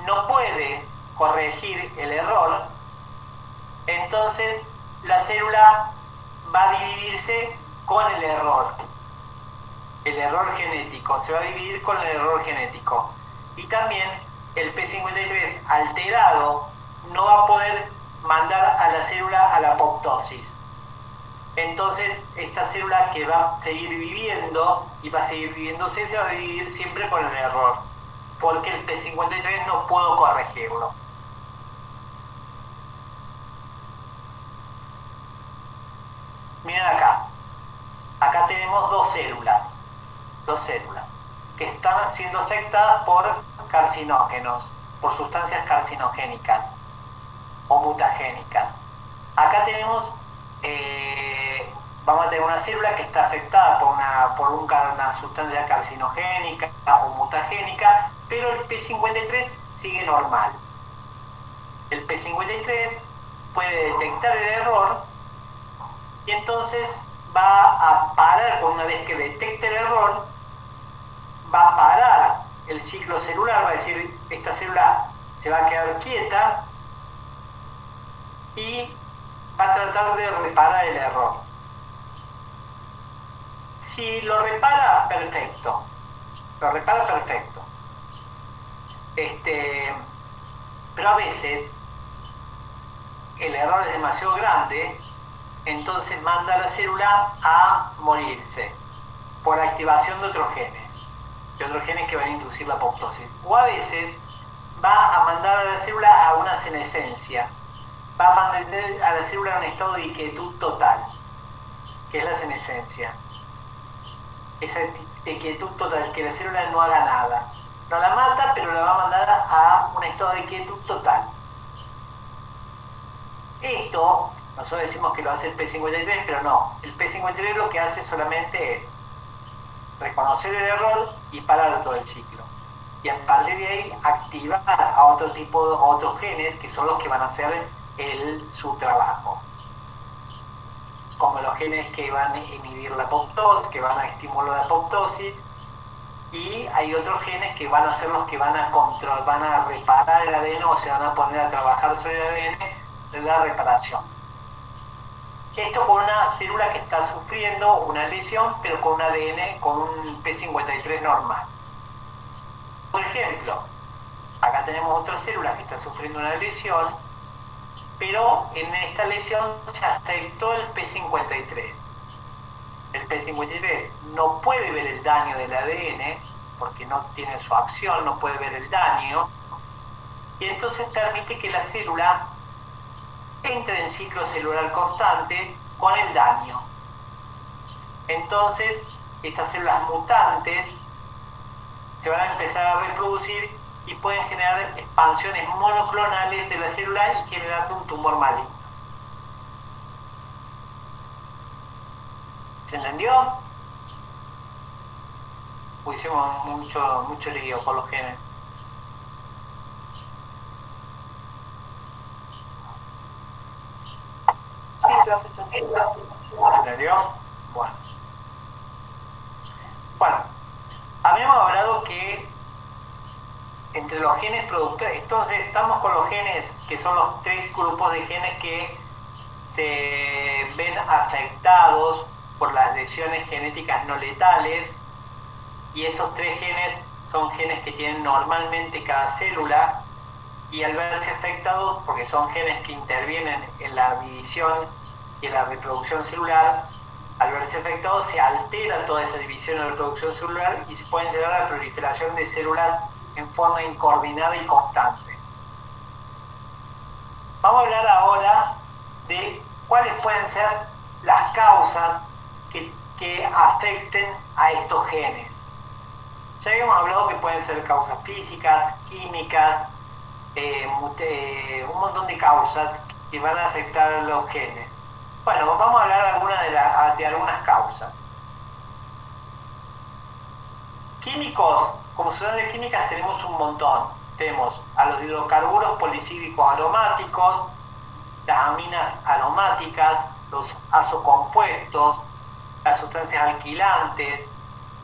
no puede corregir el error, entonces la célula va a dividirse con el error genético, se va a dividir con el error genético. Y también el P53 alterado no va a poder mandar a la célula a la apoptosis. Entonces esta célula que va a seguir viviendo y va a seguir viviéndose se va a dividir siempre con el error, porque el P53 no puedo corregirlo. Miren acá tenemos dos células que están siendo afectadas por carcinógenos, por sustancias carcinogénicas o mutagénicas. Acá tenemos, vamos a tener una célula que está afectada por una sustancia carcinogénica o mutagénica, pero el P53 sigue normal. El P53 puede detectar el error y entonces va a parar, una vez que detecte el error, va a parar el ciclo celular, va a decir, esta célula se va a quedar quieta y va a tratar de reparar el error. Si lo repara, perfecto. Pero a veces el error es demasiado grande, entonces manda a la célula a morirse por activación de otros genes que van a inducir la apoptosis. O a veces va a mandar a la célula a una senescencia, va a mandar a la célula a un estado de quietud total, que es la senescencia. Esa quietud total, que la célula no haga nada. No la mata, pero la va a mandar a un estado de quietud total. Esto, nosotros decimos que lo hace el P53, pero no. El P53 lo que hace solamente es reconocer el error y parar todo el ciclo. Y a partir de ahí activar a otros genes que son los que van a hacer su trabajo. Como los genes que van a inhibir la apoptosis, que van a estimular la apoptosis, y hay otros genes que van a ser los que van a reparar el ADN o se van a poner a trabajar sobre el ADN de la reparación. Esto con una célula que está sufriendo una lesión, pero con un ADN, con un P53 normal. Por ejemplo, acá tenemos otra célula que está sufriendo una lesión pero en esta lesión se afectó el P53. El P53 no puede ver el daño del ADN porque no tiene su acción, no puede ver el daño, y entonces permite que la célula entre en ciclo celular constante con el daño. Entonces, estas células mutantes se van a empezar a reproducir y pueden generar expansiones monoclonales de la célula y generar un tumor maligno. ¿Se entendió? Hicimos mucho lío con los genes. Sí, profesor. ¿Se entendió? Bueno, habíamos hablado que entre los genes productores, entonces estamos con los genes, que son los 3 grupos de genes que se ven afectados por las lesiones genéticas no letales, y esos 3 genes son genes que tienen normalmente cada célula, y al verse afectados, porque son genes que intervienen en la división y en la reproducción celular, al verse afectados se altera toda esa división y reproducción celular y se pueden llegar a la proliferación de células en forma incoordinada y constante. Vamos a hablar ahora de cuáles pueden ser las causas que afecten a estos genes. Ya habíamos hablado que pueden ser causas físicas, químicas, un montón de causas que van a afectar a los genes. Bueno, vamos a hablar de algunas causas. Químicos, como sustancias químicas tenemos un montón. Tenemos a los hidrocarburos policíclicos aromáticos, las aminas aromáticas, los azocompuestos, las sustancias alquilantes,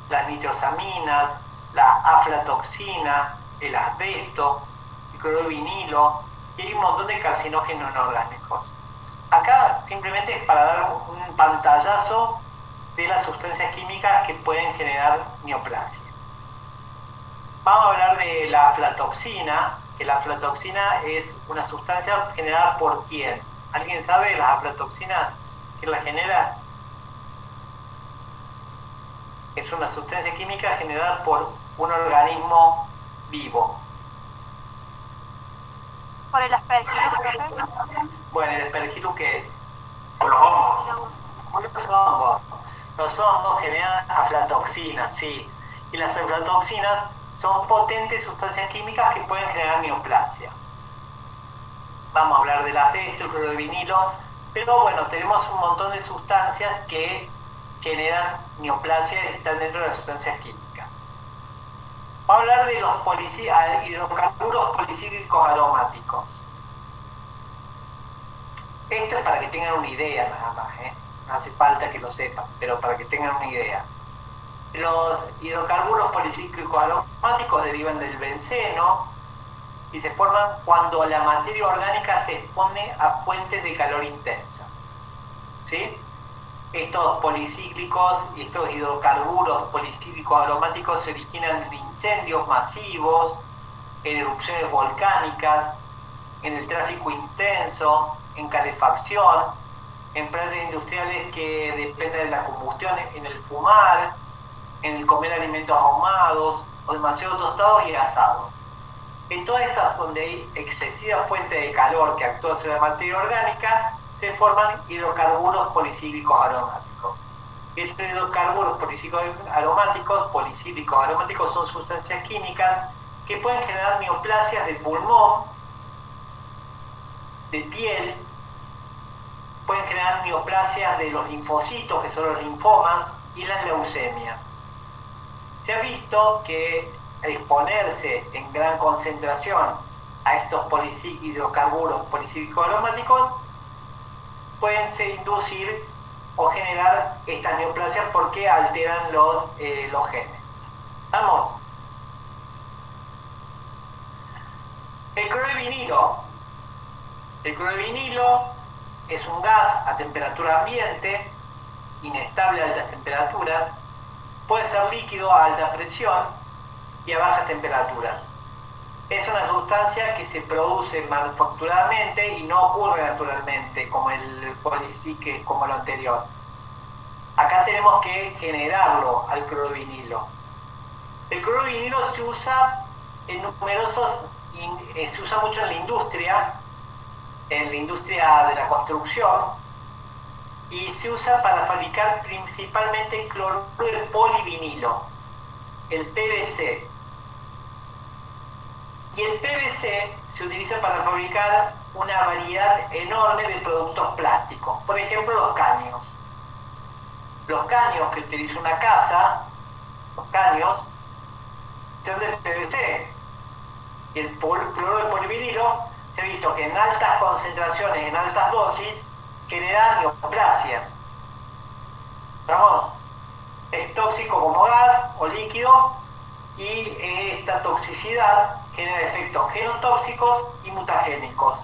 las nitrosaminas, la aflatoxina, el asbesto, el cloruro de vinilo, y hay un montón de carcinógenos inorgánicos. Acá simplemente es para dar un pantallazo de las sustancias químicas que pueden generar neoplasia. Vamos a hablar de la aflatoxina, que la aflatoxina es una sustancia generada por ¿quién? ¿Alguien sabe las aflatoxinas? ¿Quién las genera? Es una sustancia química generada por un organismo vivo. ¿Por el aspergillus? Bueno, ¿el aspergillus qué es? Por los hongos. Los hongos. Los hongos generan aflatoxinas, sí. Y las aflatoxinas son potentes sustancias químicas que pueden generar neoplasia. Vamos a hablar del asbesto, el cloruro de vinilo, pero bueno, tenemos un montón de sustancias que generan neoplasia y están dentro de las sustancias químicas. Vamos a hablar de los hidrocarburos policíclicos aromáticos. Esto es para que tengan una idea nada más, no hace falta que lo sepan, pero para que tengan una idea. Los hidrocarburos policíclicos aromáticos derivan del benceno y se forman cuando la materia orgánica se expone a fuentes de calor intensa. ¿Sí? Estos policíclicos y estos hidrocarburos policíclicos aromáticos se originan en incendios masivos, en erupciones volcánicas, en el tráfico intenso, en calefacción, en plantas industriales que dependen de la combustión, en el fumar, en el comer alimentos ahumados o demasiado tostados y asados. En todas estas donde hay excesiva fuente de calor que actúa sobre la materia orgánica, se forman hidrocarburos policíclicos aromáticos. Estos hidrocarburos policíclicos aromáticos son sustancias químicas que pueden generar neoplasias de pulmón, de piel, pueden generar neoplasias de los linfocitos, que son los linfomas, y las leucemias. Se ha visto que exponerse en gran concentración a estos hidrocarburos policíclicos aromáticos pueden inducir o generar estas neoplasias porque alteran los genes. ¿Vamos? El cloruro de vinilo. El cloruro de vinilo es un gas a temperatura ambiente, inestable a altas temperaturas, puede ser líquido a alta presión y a bajas temperaturas. es una sustancia que se produce manufacturadamente y no ocurre naturalmente, como el policique, como lo anterior. Acá tenemos que generarlo al clorovinilo. El clorovinilo se usa en se usa mucho en la industria de la construcción, y se usa para fabricar principalmente cloruro de polivinilo, el PVC. Y el PVC se utiliza para fabricar una variedad enorme de productos plásticos. Por ejemplo, los caños. Los caños que utiliza una casa, los caños, son de PVC. Y el cloruro de polivinilo se ha visto que en altas concentraciones, en altas dosis, genera neoplasias. Vamos, es tóxico como gas o líquido, y esta toxicidad genera efectos genotóxicos y mutagénicos,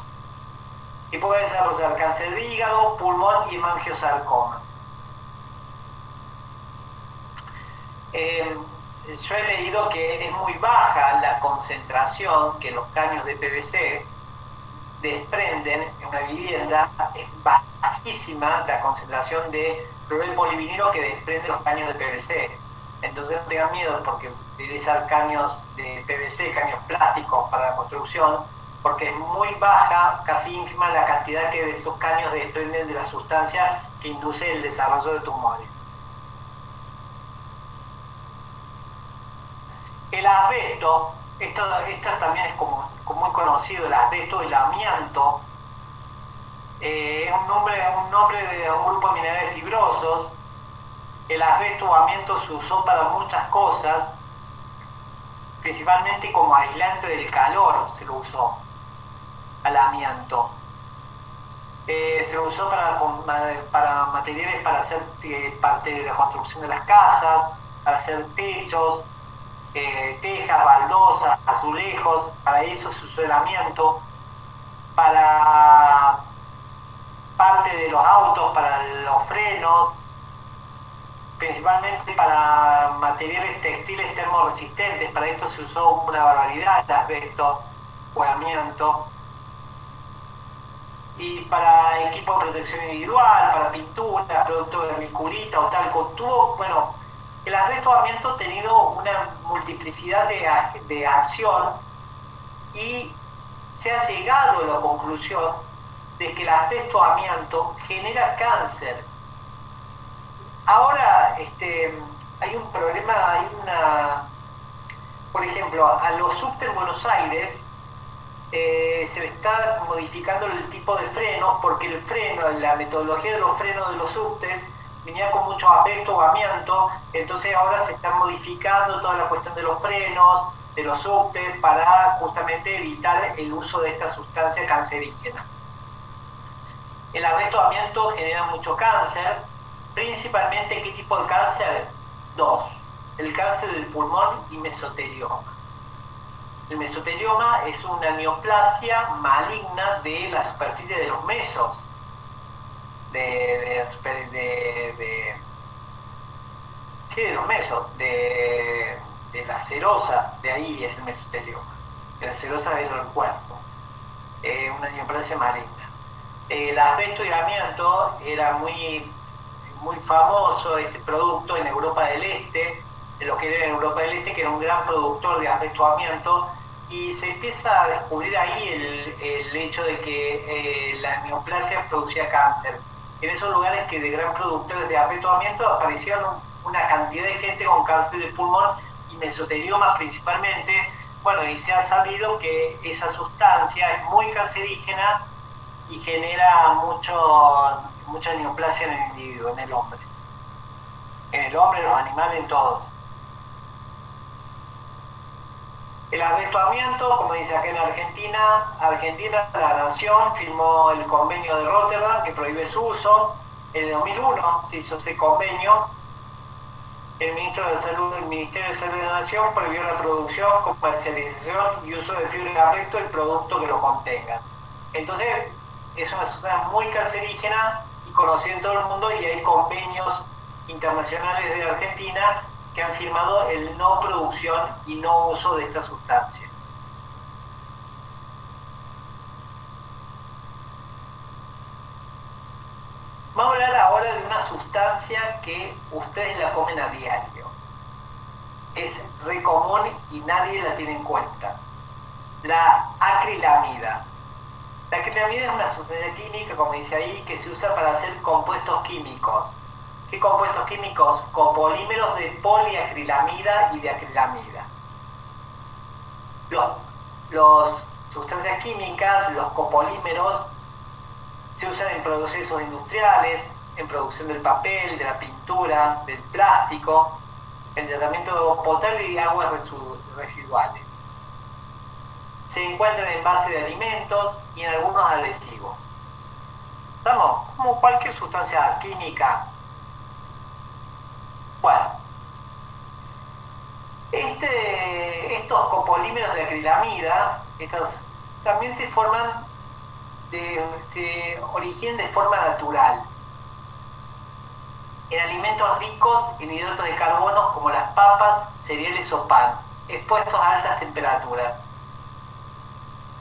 y puede desarrollar cáncer de hígado, pulmón y hemangiosarcomas. Yo he leído que es muy baja la concentración que los caños de PVC desprenden en una vivienda, es bajísima la concentración de cloruro de polivinilo que desprenden los caños de PVC. Entonces no tengan miedo porque utilizar caños de PVC, caños plásticos para la construcción, porque es muy baja, casi ínfima la cantidad que de esos caños desprenden de la sustancia que induce el desarrollo de tumores. El asbesto, esto también es como muy conocido, el asbesto, el amianto, es un nombre de un grupo de minerales fibrosos. El asbesto o amianto se usó para muchas cosas, principalmente como aislante del calor se lo usó al amianto. Se lo usó para materiales para hacer parte de la construcción de las casas, para hacer techos, tejas, baldosas, azulejos. Para eso se usó el amianto, para parte de los autos, para los frenos, principalmente para materiales textiles termorresistentes. Para esto se usó una barbaridad de asbesto o amianto, y para equipo de protección individual, para pintura, producto de vermiculita o talco. El asbesto o amianto ha tenido una multiplicidad de acción, y se ha llegado a la conclusión de que el asbesto o amianto genera cáncer. Ahora hay un problema, por ejemplo, a los subtes en Buenos Aires se le está modificando el tipo de frenos, porque el freno, la metodología de los frenos de los subtes venía con mucho asbesto o amianto. Entonces ahora se están modificando toda la cuestión de los frenos, de los subtes, para justamente evitar el uso de esta sustancia cancerígena. El asbesto o amianto genera mucho cáncer. Principalmente, ¿qué tipo de cáncer? Dos: el cáncer del pulmón y mesotelioma. El mesotelioma es una neoplasia maligna de la superficie de los mesos, de los mesos, de la serosa, de ahí es el mesotelioma, de la serosa del cuerpo, una neoplasia maligna. El asbesto y el amianto era muy famoso este producto en Europa del Este, en lo que era en Europa del Este, que era un gran productor de asbesto amianto, y se empieza a descubrir ahí el hecho de que la neoplasia producía cáncer. En esos lugares que de gran productores de asbesto amianto aparecieron una cantidad de gente con cáncer de pulmón y mesotelioma principalmente. Y se ha sabido que esa sustancia es muy cancerígena y genera mucha neoplasia en el individuo, en el hombre, en los animales, en todos. El asbesto amianto, como dice acá en Argentina, la nación firmó el convenio de Rotterdam que prohíbe su uso. En el 2001 se hizo ese convenio. El Ministerio de Salud de la Nación prohibió la producción, comercialización y uso de fibra de asbesto y productos que lo contengan. Entonces, es una sustancia muy cancerígena y conocida en todo el mundo, y hay convenios internacionales de Argentina que han firmado el no producción y no uso de esta sustancia. habla de una sustancia que ustedes la comen a diario. Es re común y nadie la tiene en cuenta. La acrilamida. La acrilamida es una sustancia química, como dice ahí, que se usa para hacer compuestos químicos. ¿Qué compuestos químicos? Copolímeros de poliacrilamida y de acrilamida. Los sustancias químicas, los copolímeros, se usan en procesos industriales, en producción del papel, de la pintura, del plástico, en tratamiento potable y de aguas residuales. Se encuentran en base de alimentos y en algunos adhesivos. ¿Estamos? Como cualquier sustancia química. Bueno, estos copolímeros de acrilamida, también se forman, se originan de forma natural en alimentos ricos en hidratos de carbono como las papas, cereales o pan, expuestos a altas temperaturas.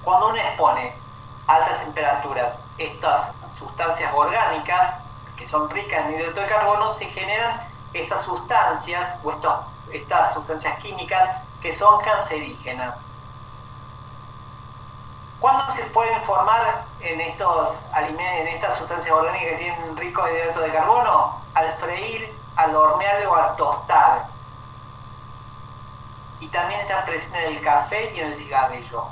Cuando uno expone a altas temperaturas estas sustancias orgánicas, que son ricas en hidratos de carbono, se generan estas sustancias o estas sustancias químicas que son cancerígenas. ¿Cuándo se pueden formar en estas sustancias orgánicas que tienen ricos hidratos de carbono? Al freír, al hornear o al tostar. Y también están presentes en el café y en el cigarrillo.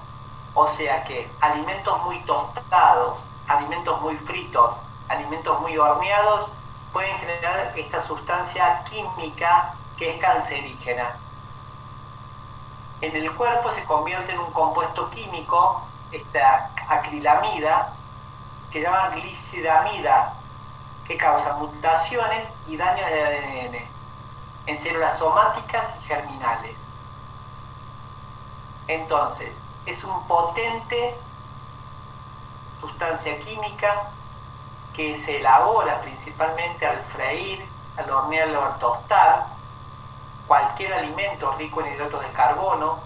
O sea que alimentos muy tostados, alimentos muy fritos, alimentos muy horneados pueden generar esta sustancia química que es cancerígena. En el cuerpo se convierte en un compuesto químico, esta acrilamida, que se llama glicidamida, que causa mutaciones y daños del ADN en células somáticas y germinales. Entonces, es un potente sustancia química que se elabora principalmente al freír, al hornear o al tostar cualquier alimento rico en hidratos de carbono,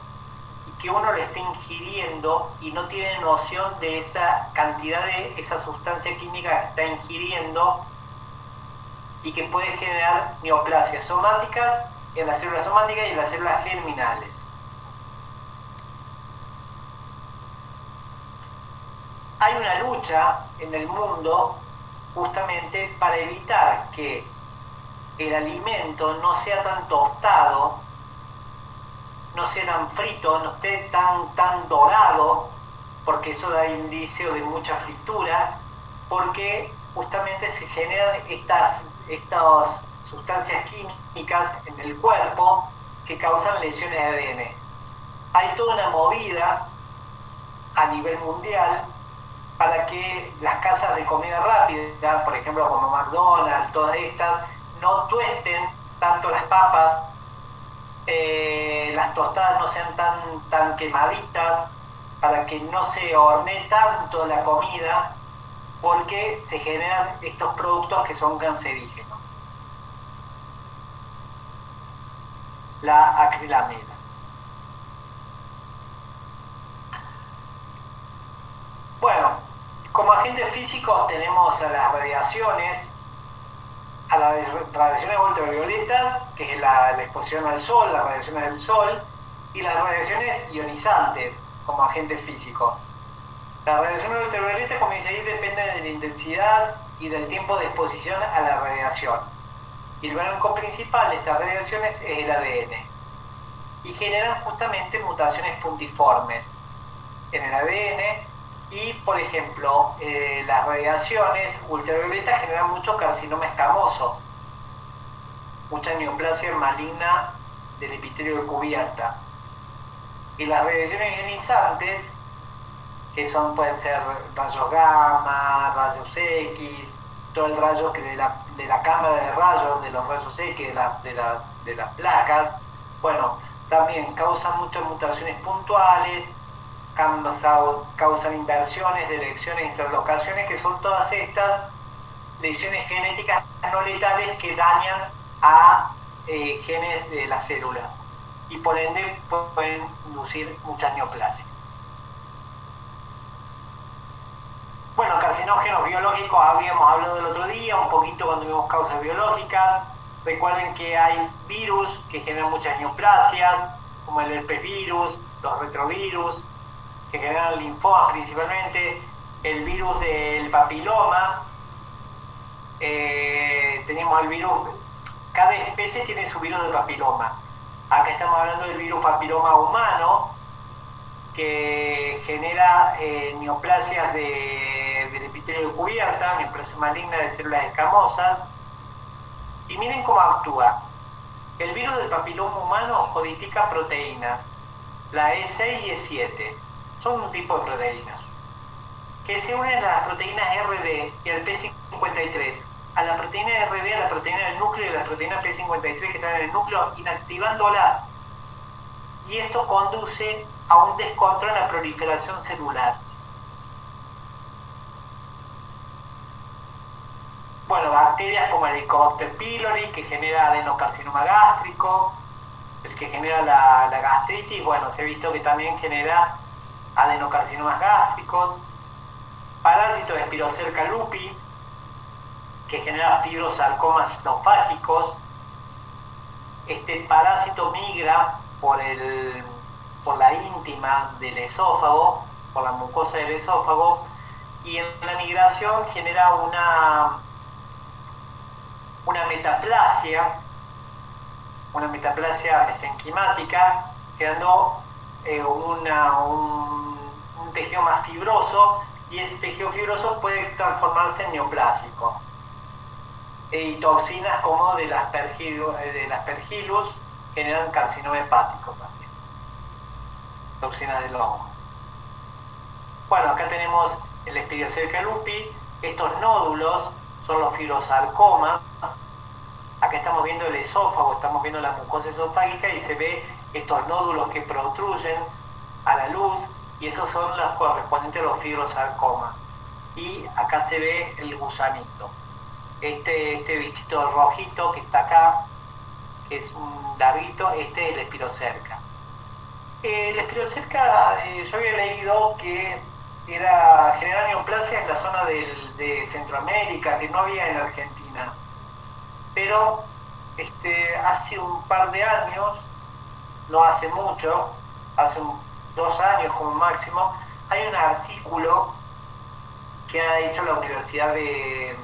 y que uno lo esté ingiriendo y no tiene noción de esa cantidad de esa sustancia química que está ingiriendo y que puede generar neoplasias somáticas en las células somáticas y en las células germinales. Hay una lucha en el mundo justamente para evitar que el alimento no sea tan tostado, no sea tan frito, no esté tan dorado, porque eso da indicio de mucha fritura, porque justamente se generan estas sustancias químicas en el cuerpo que causan lesiones de ADN. Hay toda una movida a nivel mundial para que las casas de comida rápida, por ejemplo como McDonald's, todas estas, no tuesten tanto las papas, las tostadas no sean tan quemaditas, para que no se hornee tanto la comida, porque se generan estos productos que son cancerígenos. La acrilamida. Bueno, como agentes físicos tenemos a las radiaciones, a las radiaciones ultravioletas, que es la exposición al sol, las radiaciones del sol, y las radiaciones ionizantes como agentes físicos. La radiación ultravioleta, como dice ahí, depende de la intensidad y del tiempo de exposición a la radiación. Y el blanco principal de estas radiaciones es el ADN. Y generan justamente mutaciones puntiformes en el ADN. Y, por ejemplo, las radiaciones ultravioletas generan mucho carcinoma escamoso, mucha neoplasia maligna del epitelio de cubierta. Y las radiaciones ionizantes, que pueden ser rayos gamma, rayos X, todo el rayo que de la cámara de rayos, de los rayos X, de las placas, bueno, también causan muchas mutaciones puntuales, causan inversiones, deleciones, interlocaciones, que son todas estas lesiones genéticas no letales que dañan a genes de las células y por ende pueden inducir muchas neoplasias. Bueno, Bueno, carcinógenos biológicos habíamos hablado el otro día, un poquito cuando vimos causas biológicas. Recuerden que hay virus que generan muchas neoplasias, como el herpesvirus, los retrovirus, que generan linfomas principalmente, el virus del papiloma. Tenemos el virus, cada especie tiene su virus de papiloma. Acá estamos hablando del virus papiloma humano, que genera neoplasias del epitelio de cubierta, neoplasia maligna de células escamosas. Y miren cómo actúa. El virus del papiloma humano codifica proteínas, la E6 y E7. Son un tipo de proteínas que se unen a las proteínas RD y al P53, a la proteína RD, a la proteína del núcleo y a la proteína P53 que están en el núcleo, inactivándolas. Y esto conduce a un descontrol en la proliferación celular. Bueno, bacterias como el Helicobacter pylori, que genera adenocarcinoma gástrico, el que genera la gastritis, bueno, se ha visto que también genera adenocarcinomas gástricos. Parásitos de Spirocerca lupi, que genera fibrosarcomas esofágicos. Este parásito migra por la íntima del esófago, por la mucosa del esófago, y en la migración genera una metaplasia mesenquimática, creando un tejido más fibroso, y ese tejido fibroso puede transformarse en neoplásico. Y toxinas como del Aspergillus generan carcinoma hepático también. Toxinas del hongo. Bueno, acá tenemos el Spirocerca lupi. Estos nódulos son los fibrosarcomas. Acá estamos viendo el esófago, estamos viendo la mucosa esofágica y se ve estos nódulos que protruyen a la luz, y esos son los correspondientes a los fibrosarcomas. Y acá se ve el gusanito. Este bichito rojito que está acá, que es un larguito, este es el Spirocerca. El Spirocerca, yo había leído que generaba neoplasia en la zona de Centroamérica, que no había en Argentina. Pero hace un par de años, no hace mucho, hace 2 años como máximo, hay un artículo que ha hecho la Universidad de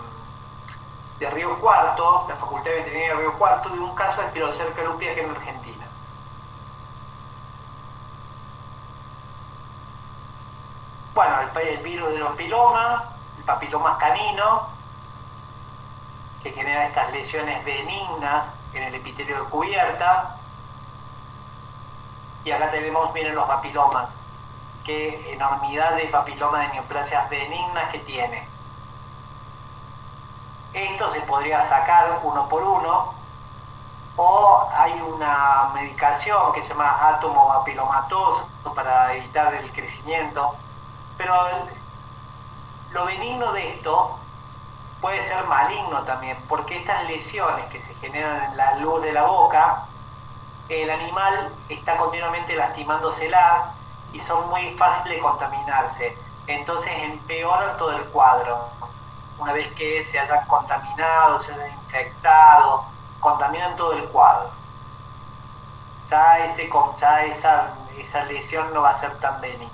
Río Cuarto, la Facultad de Veterinaria de Río Cuarto, de un caso de Spirocerca lupi aquí en Argentina. Bueno, el virus del papiloma, el papiloma canino, que genera estas lesiones benignas en el epitelio de cubierta. Y acá tenemos, miren los papilomas, qué enormidad de papilomas de neoplasias benignas que tiene. Esto se podría sacar uno por uno, o hay una medicación que se llama átomo papilomatoso para evitar el crecimiento. Pero lo benigno de esto puede ser maligno también, porque estas lesiones que se generan en la luz de la boca, el animal está continuamente lastimándosela y son muy fáciles de contaminarse. Entonces empeoran todo el cuadro. Una vez que se hayan contaminado, se hayan infectado, contaminan todo el cuadro. Ya esa lesión no va a ser tan benigna.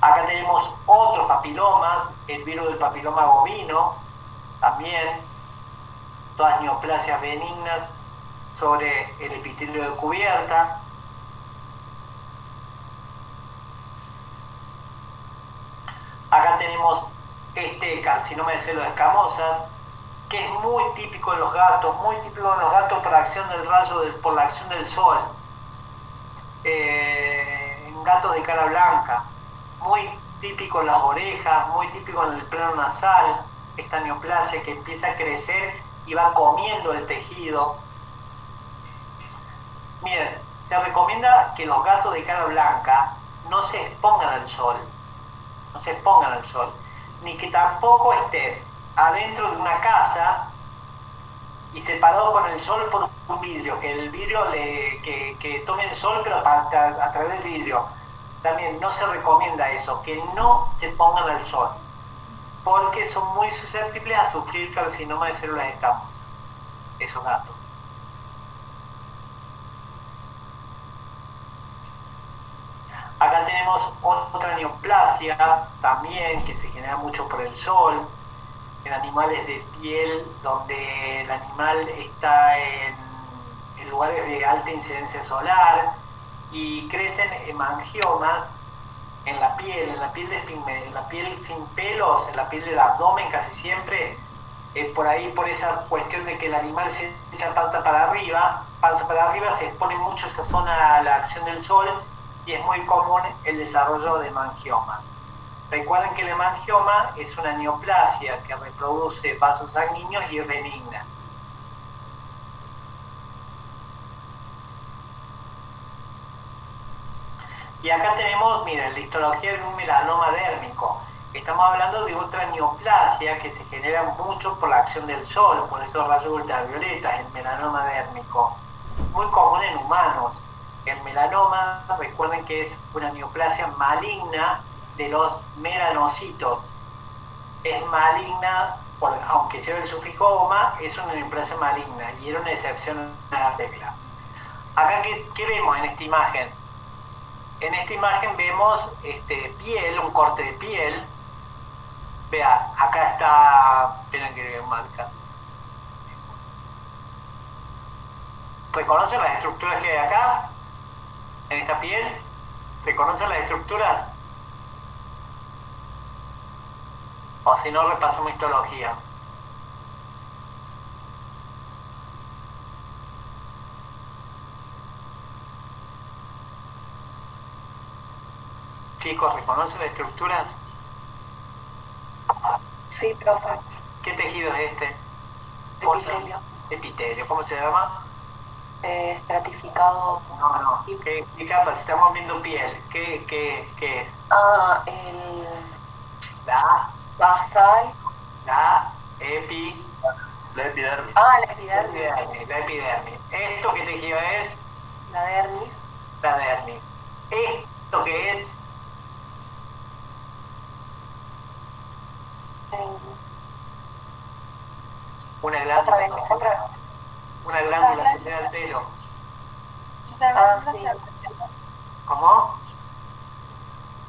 Acá tenemos otros papilomas, el virus del papiloma bovino, también, todas neoplasias benignas sobre el epitelio de cubierta. Acá tenemos este carcinoma de células escamosas, que es muy típico en los gatos, por la acción del rayo, por la acción del sol. En gatos de cara blanca, muy típico en las orejas, muy típico en el plano nasal, esta neoplasia que empieza a crecer y va comiendo el tejido. Miren, se recomienda que los gatos de cara blanca no se expongan al sol, ni que tampoco estén adentro de una casa y separados con el sol por un vidrio, que el vidrio que tome el sol pero a través del vidrio, también no se recomienda eso, que no se pongan al sol, porque son muy susceptibles a sufrir carcinoma de células escamosas, esos gatos. Acá tenemos otra neoplasia también que se genera mucho por el sol, en animales de piel donde el animal está en lugares de alta incidencia solar y crecen hemangiomas en la piel en la piel sin pelos, en la piel del abdomen casi siempre, por ahí por esa cuestión de que el animal se echa panza para arriba, se expone mucho esa zona a la acción del sol y es muy común el desarrollo de hemangiomas. Recuerden que el hemangioma es una neoplasia que reproduce vasos sanguíneos y es benigna. Y acá tenemos, miren, la histología de un melanoma dérmico. Estamos hablando de otra neoplasia que se genera mucho por la acción del sol, por estos rayos ultravioletas, el melanoma dérmico. Muy común en humanos. El melanoma, recuerden que es una neoplasia maligna de los melanocitos. Es maligna, aunque sea el sufijo oma, es una neoplasia maligna y era una excepción a la regla. Acá, ¿qué vemos en esta imagen? En esta imagen vemos piel, un corte de piel. Vea, acá está, esperen que marca. ¿Reconocen las estructuras que hay acá? En esta piel. ¿Reconocen las estructuras? O si no, repasamos histología. Chicos, ¿reconocen las estructuras? Sí, profe. ¿Qué tejido es este? Epitelio. Epitelio, ¿cómo se llama? Estratificado. No. ¿Qué capa? Si estamos viendo piel, ¿qué es? El La basal. La epidermis. La epidermis. La epidermis. ¿Esto qué tejido es? La dermis. La dermis. ¿Esto qué es? Una glándula. Una glándula central del pelo. Sí. ¿Cómo?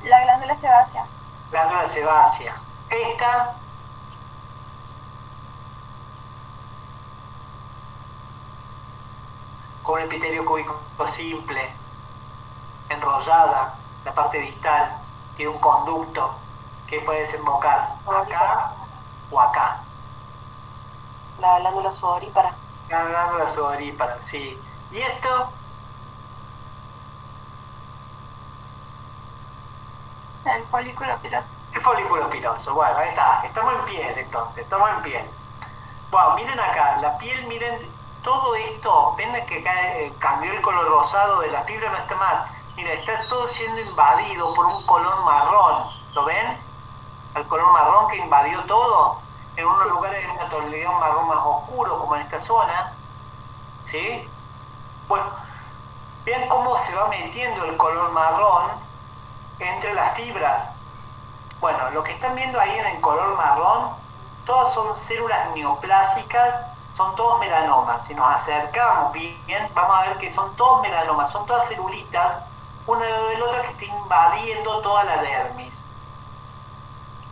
La glándula sebácea. Glándula sebácea. Esta con un epitelio cúbico simple, enrollada, la parte distal, tiene un conducto que puede desembocar acá o acá. La glándula sudorípara. La glándula sudorípara, sí. ¿Y esto? El folículo piloso. El folículo piloso. Bueno, ahí está. Estamos en piel entonces, estamos en piel. Bueno, miren acá, la piel, miren, todo esto, ven que acá cambió el color rosado de la fibra, no está más. Mira, está todo siendo invadido por un color marrón. ¿Lo ven? El color marrón que invadió todo. En unos lugares hay una tonalidad marrón más oscuro, como en esta zona. ¿Sí? Bueno, vean cómo se va metiendo el color marrón entre las fibras. Bueno, lo que están viendo ahí en el color marrón, todas son células neoplásicas, son todos melanomas. Si nos acercamos bien, vamos a ver que son todos melanomas, son todas celulitas, una de la otra que está invadiendo toda la dermis.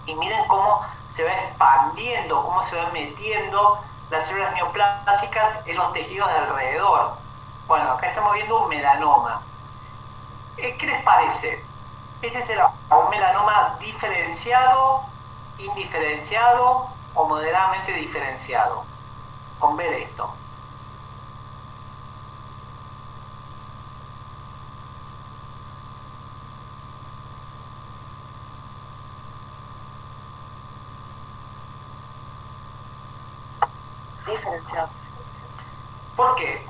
Y miren cómo se va expandiendo, cómo se van metiendo las células neoplásicas en los tejidos de alrededor. Bueno, acá estamos viendo un melanoma. ¿Qué les parece? ¿Este será un melanoma diferenciado, indiferenciado o moderadamente diferenciado? Con ver esto. Diferenciado. ¿Por qué?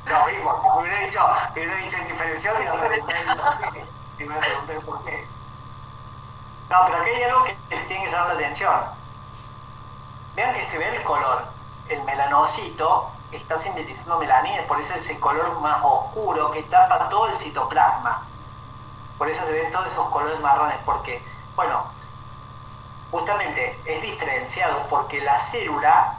No, vimos, me hubiera dicho indiferenciado y no me pregunté por qué. No, pero aquí hay algo que les tiene que llamar la atención. Vean que se ve el color, el melanocito, está sintetizando melanina, por eso ese color más oscuro que tapa todo el citoplasma. Por eso se ven todos esos colores marrones, porque, bueno, justamente es diferenciado porque la célula,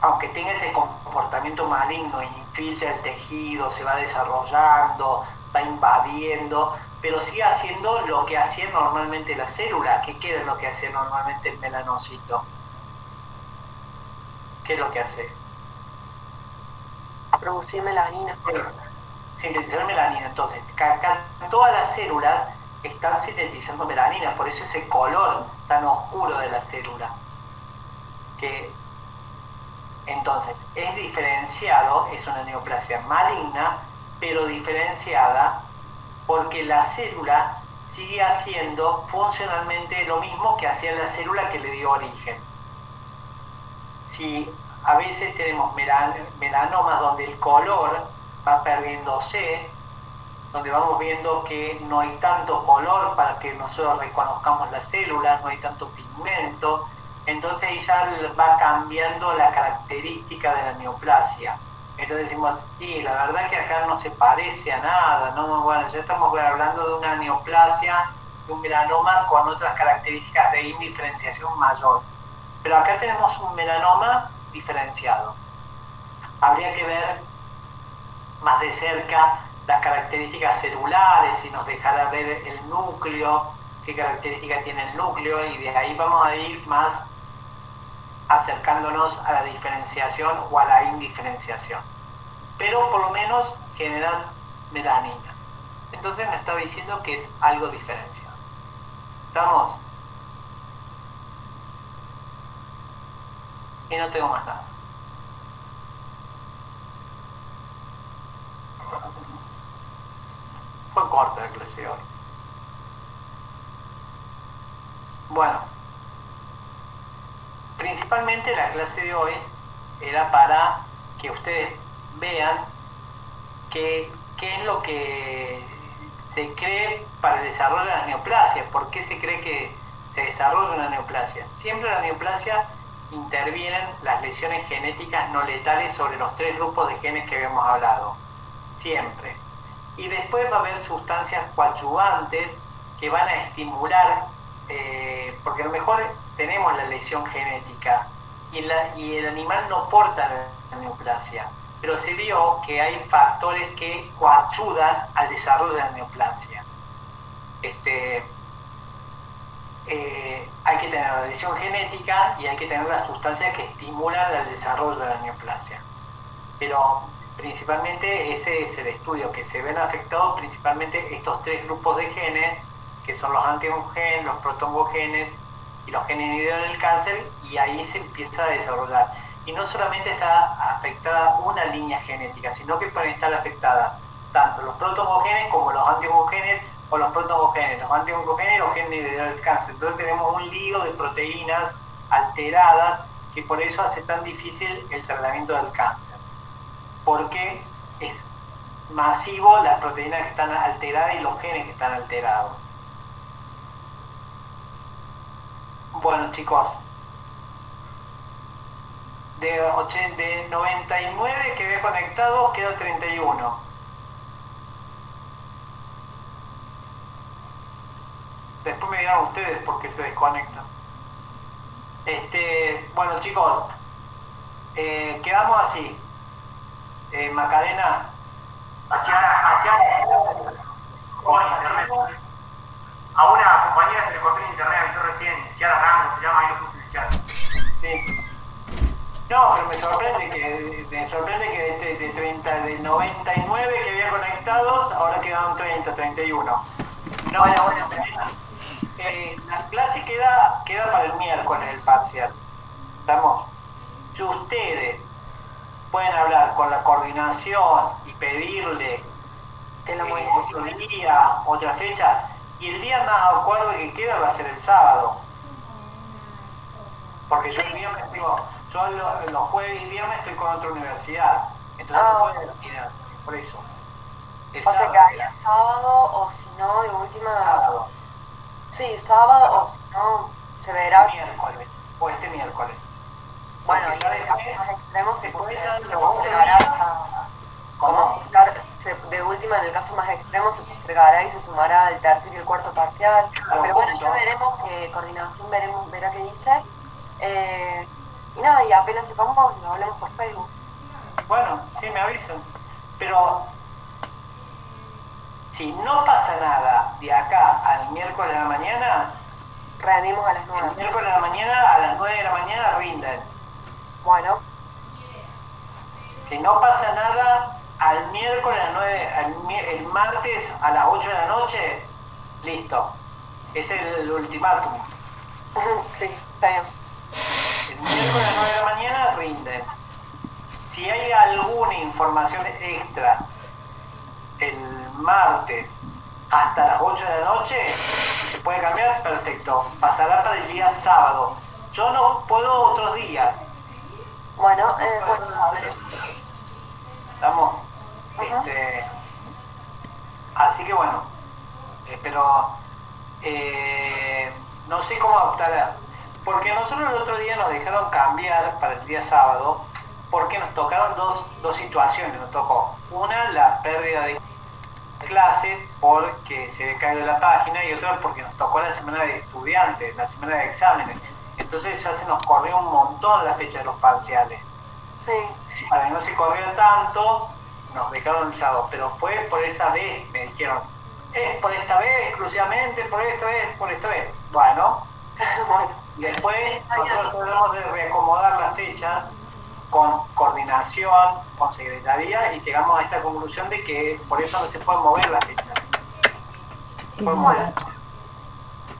aunque tenga ese comportamiento maligno, infiltra el tejido, se va desarrollando, va invadiendo, pero sigue haciendo lo que hacía normalmente la célula. ¿Qué queda en lo que hacía normalmente el melanocito? ¿Qué es lo que hace? Producir melanina. Sintetizar melanina. Entonces, acá todas las células están sintetizando melanina, por eso ese color tan oscuro de la célula. Que entonces es diferenciado, es una neoplasia maligna, pero diferenciada porque la célula sigue haciendo funcionalmente lo mismo que hacía la célula que le dio origen. Si a veces tenemos melanomas donde el color va perdiéndose, donde vamos viendo que no hay tanto color para que nosotros reconozcamos las células, no hay tanto pigmento, entonces ahí ya va cambiando la característica de la neoplasia. Entonces decimos, sí, la verdad que acá no se parece a nada, ¿no? Bueno, ya estamos hablando de una neoplasia, de un melanoma con otras características de indiferenciación mayor. Pero acá tenemos un melanoma diferenciado. Habría que ver más de cerca las características celulares, si nos dejará ver el núcleo, qué características tiene el núcleo, y de ahí vamos a ir más acercándonos a la diferenciación o a la indiferenciación. Pero por lo menos generan melanina. Entonces me está diciendo que es algo diferenciado. ¿Estamos? Y no tengo más nada. Fue corta la clase de hoy. Bueno, principalmente la clase de hoy era para que ustedes vean qué es lo que se cree para el desarrollo de las neoplasias. ¿Por qué se cree que se desarrolla una neoplasia? Siempre en la neoplasia intervienen las lesiones genéticas no letales sobre los 3 grupos de genes que habíamos hablado. Siempre. Y después va a haber sustancias coadyuvantes que van a estimular, porque a lo mejor tenemos la lesión genética y el animal no porta la neoplasia, pero se vio que hay factores que coayudan al desarrollo de la neoplasia. Hay que tener la lesión genética y hay que tener las sustancias que estimulan el desarrollo de la neoplasia. Pero principalmente ese es el estudio, que se ven afectados principalmente estos 3 grupos de genes, que son los anti-oncogenes, los proto-oncogenes y los genes inhibidores del cáncer, y ahí se empieza a desarrollar. Y no solamente está afectada una línea genética, sino que pueden estar afectadas tanto los proto-oncogenes como los anti-oncogenes, o los proto-oncogenes, los anti-oncogenes y los genes inhibidores del cáncer. Entonces tenemos un lío de proteínas alteradas, que por eso hace tan difícil el tratamiento del cáncer, porque es masivo las proteínas que están alteradas y los genes que están alterados. Bueno, chicos, de 99 que había conectado, queda 31. Después me dirán ustedes por qué se desconectan. Bueno, chicos, quedamos así. Macarena, a una compañera se le cortó el internet, avisó recién, Ciara Ramos se llama, ahí lo puse en el chat. Sí. No, pero me sorprende que de 99 que había conectados, ahora quedan 31. No, bueno. La clase queda para el miércoles, el parcial. ¿Estamos? Si ustedes pueden hablar con la coordinación y pedirle otro día, otra fecha, y el día más acuerdo que queda va a ser el sábado. Porque yo el viernes los jueves y viernes estoy con otra universidad. Entonces no puedo ir, por eso. O sea que haya sábado, o si no, de última... Sábado. Sí, sábado, o si no, se verá... Miércoles, o este miércoles. Bueno, ya después extremo se Después se a los postergará días, hasta... ¿cómo? De última, en el caso más extremo, se postergará y se sumará el tercer y el cuarto parcial. Claro, Pero bueno, punto. ya veremos que coordinación verá qué dice. Y nada, y apenas sepamos, lo hablemos por Facebook. Bueno, sí, me avisan. Pero si no pasa nada de acá al miércoles a la mañana, Rendimos a las el 9. miércoles a la mañana, a las 9 de la mañana rinden. Bueno, Si no pasa nada, al miércoles a las 9, el martes a las 8 de la noche, listo. Es el ultimátum. sí, está bien. El miércoles a las 9 de la mañana rinden. Si hay alguna información extra el martes hasta las 8 de la noche, se puede cambiar, perfecto. Pasará para el día sábado. Yo no puedo otros días. Bueno, bueno, a ver. Estamos. Ajá. Así que bueno, pero no sé cómo optar. Porque nosotros el otro día nos dejaron cambiar para el día sábado, porque nos tocaron dos situaciones. Nos tocó una, la pérdida de clases porque se había caído la página, y otra porque nos tocó la semana de estudiantes, la semana de exámenes. Entonces ya se nos corrió un montón la fecha de los parciales. Sí, Para que no se corriera tanto, nos dejaron el sábado, pero fue por esa vez, me dijeron, es por esta vez, exclusivamente, por esta vez, por esta vez. Bueno, bueno. y después está bien. nosotros tratamos de reacomodar las fechas con coordinación, con secretaría, y llegamos a esta conclusión de que por eso no se pueden mover las fechas. Bueno.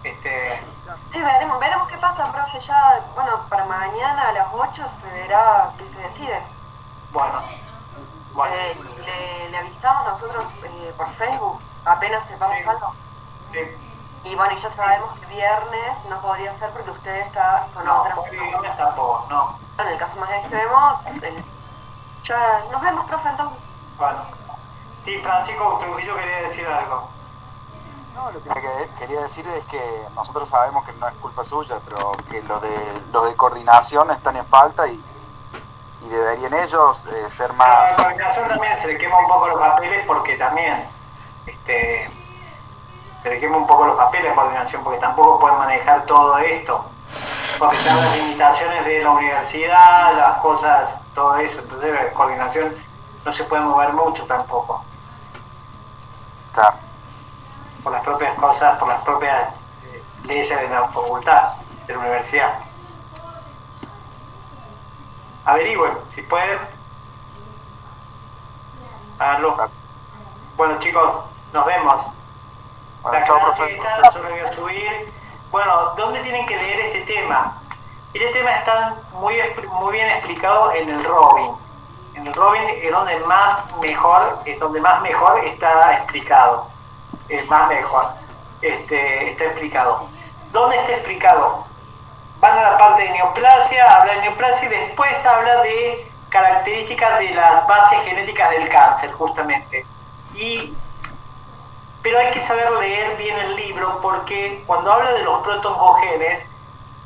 Sí, veremos qué pasa, profe. Ya, bueno, para mañana a las 8 se verá qué se decide. Bueno, Le avisamos nosotros por Facebook, apenas sepamos Sí. algo. sí. Y bueno, y ya sabemos que viernes no podría ser porque usted está con No, otra. por viernes tampoco, no. En el caso más extremo, ya nos vemos, profe, entonces. Bueno. Sí, Francisco Trujillo quería decir algo. No, lo que quería decir es que nosotros sabemos que no es culpa suya, pero que los de coordinación están en falta y deberían ellos ser A la más... coordinación también se le quema un poco los papeles, porque también se le quema un poco los papeles a coordinación, porque tampoco pueden manejar todo esto, porque están las limitaciones de la universidad, las cosas, todo eso. Entonces la coordinación no se puede mover mucho tampoco, Claro. por las propias cosas, por las propias leyes de la facultad, de la universidad. Averigüen, si pueden, háganlo. Bueno, chicos, nos vemos. Bueno, La chao, clase profe. esta solo voy a subir. Bueno, ¿dónde tienen que leer este tema? Este tema está muy bien explicado en el Robin. En el Robin es donde más mejor está explicado. Es más mejor. Está explicado. ¿Dónde está explicado? Van a la parte de neoplasia, habla de neoplasia, y después habla de características de las bases genéticas del cáncer, justamente. Pero hay que saber leer bien el libro, porque cuando habla de los protoncogenes,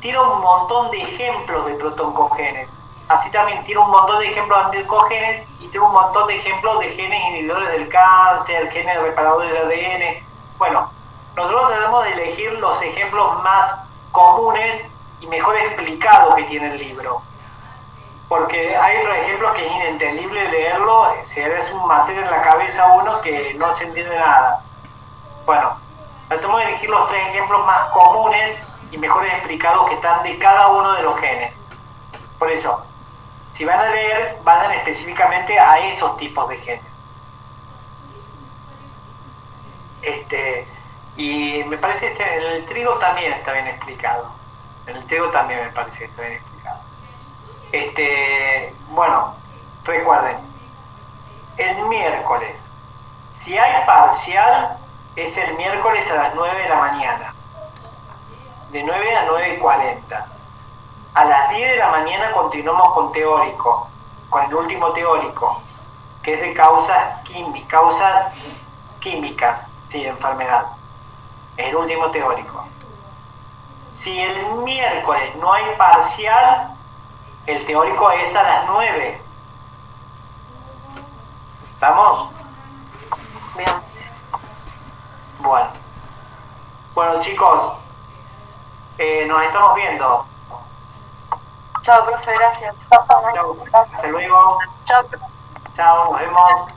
tira un montón de ejemplos de protoncogenes. Así también tira un montón de ejemplos de anticogenes, y tira un montón de ejemplos de genes inhibidores del cáncer, genes reparadores del ADN. Bueno, nosotros tratamos de elegir los ejemplos más comunes y mejor explicados que tiene el libro. Porque hay otros ejemplos que es inentendible leerlo, se le hace un matero en la cabeza a uno que no se entiende nada. Bueno, tratamos de elegir los 3 ejemplos más comunes y mejores explicados que están de cada uno de los genes. Por eso, si van a leer, vayan específicamente a esos tipos de genes. Y me parece que en el trigo también está bien explicado. En el trigo también me parece que está bien explicado. Bueno, recuerden, el miércoles, si hay parcial, es el miércoles a las 9 de la mañana, de 9 a 9:40. A las 10 de la mañana continuamos con teórico, con el último teórico, que es de causas químicas, sí, de enfermedad. Es el último teórico. Si el miércoles no hay parcial, El teórico es a las 9. ¿Estamos? Bien. Bueno. Bueno, chicos, nos estamos viendo. Chao, profe, gracias. Chao. Hasta luego. Chao. Chao, nos vemos.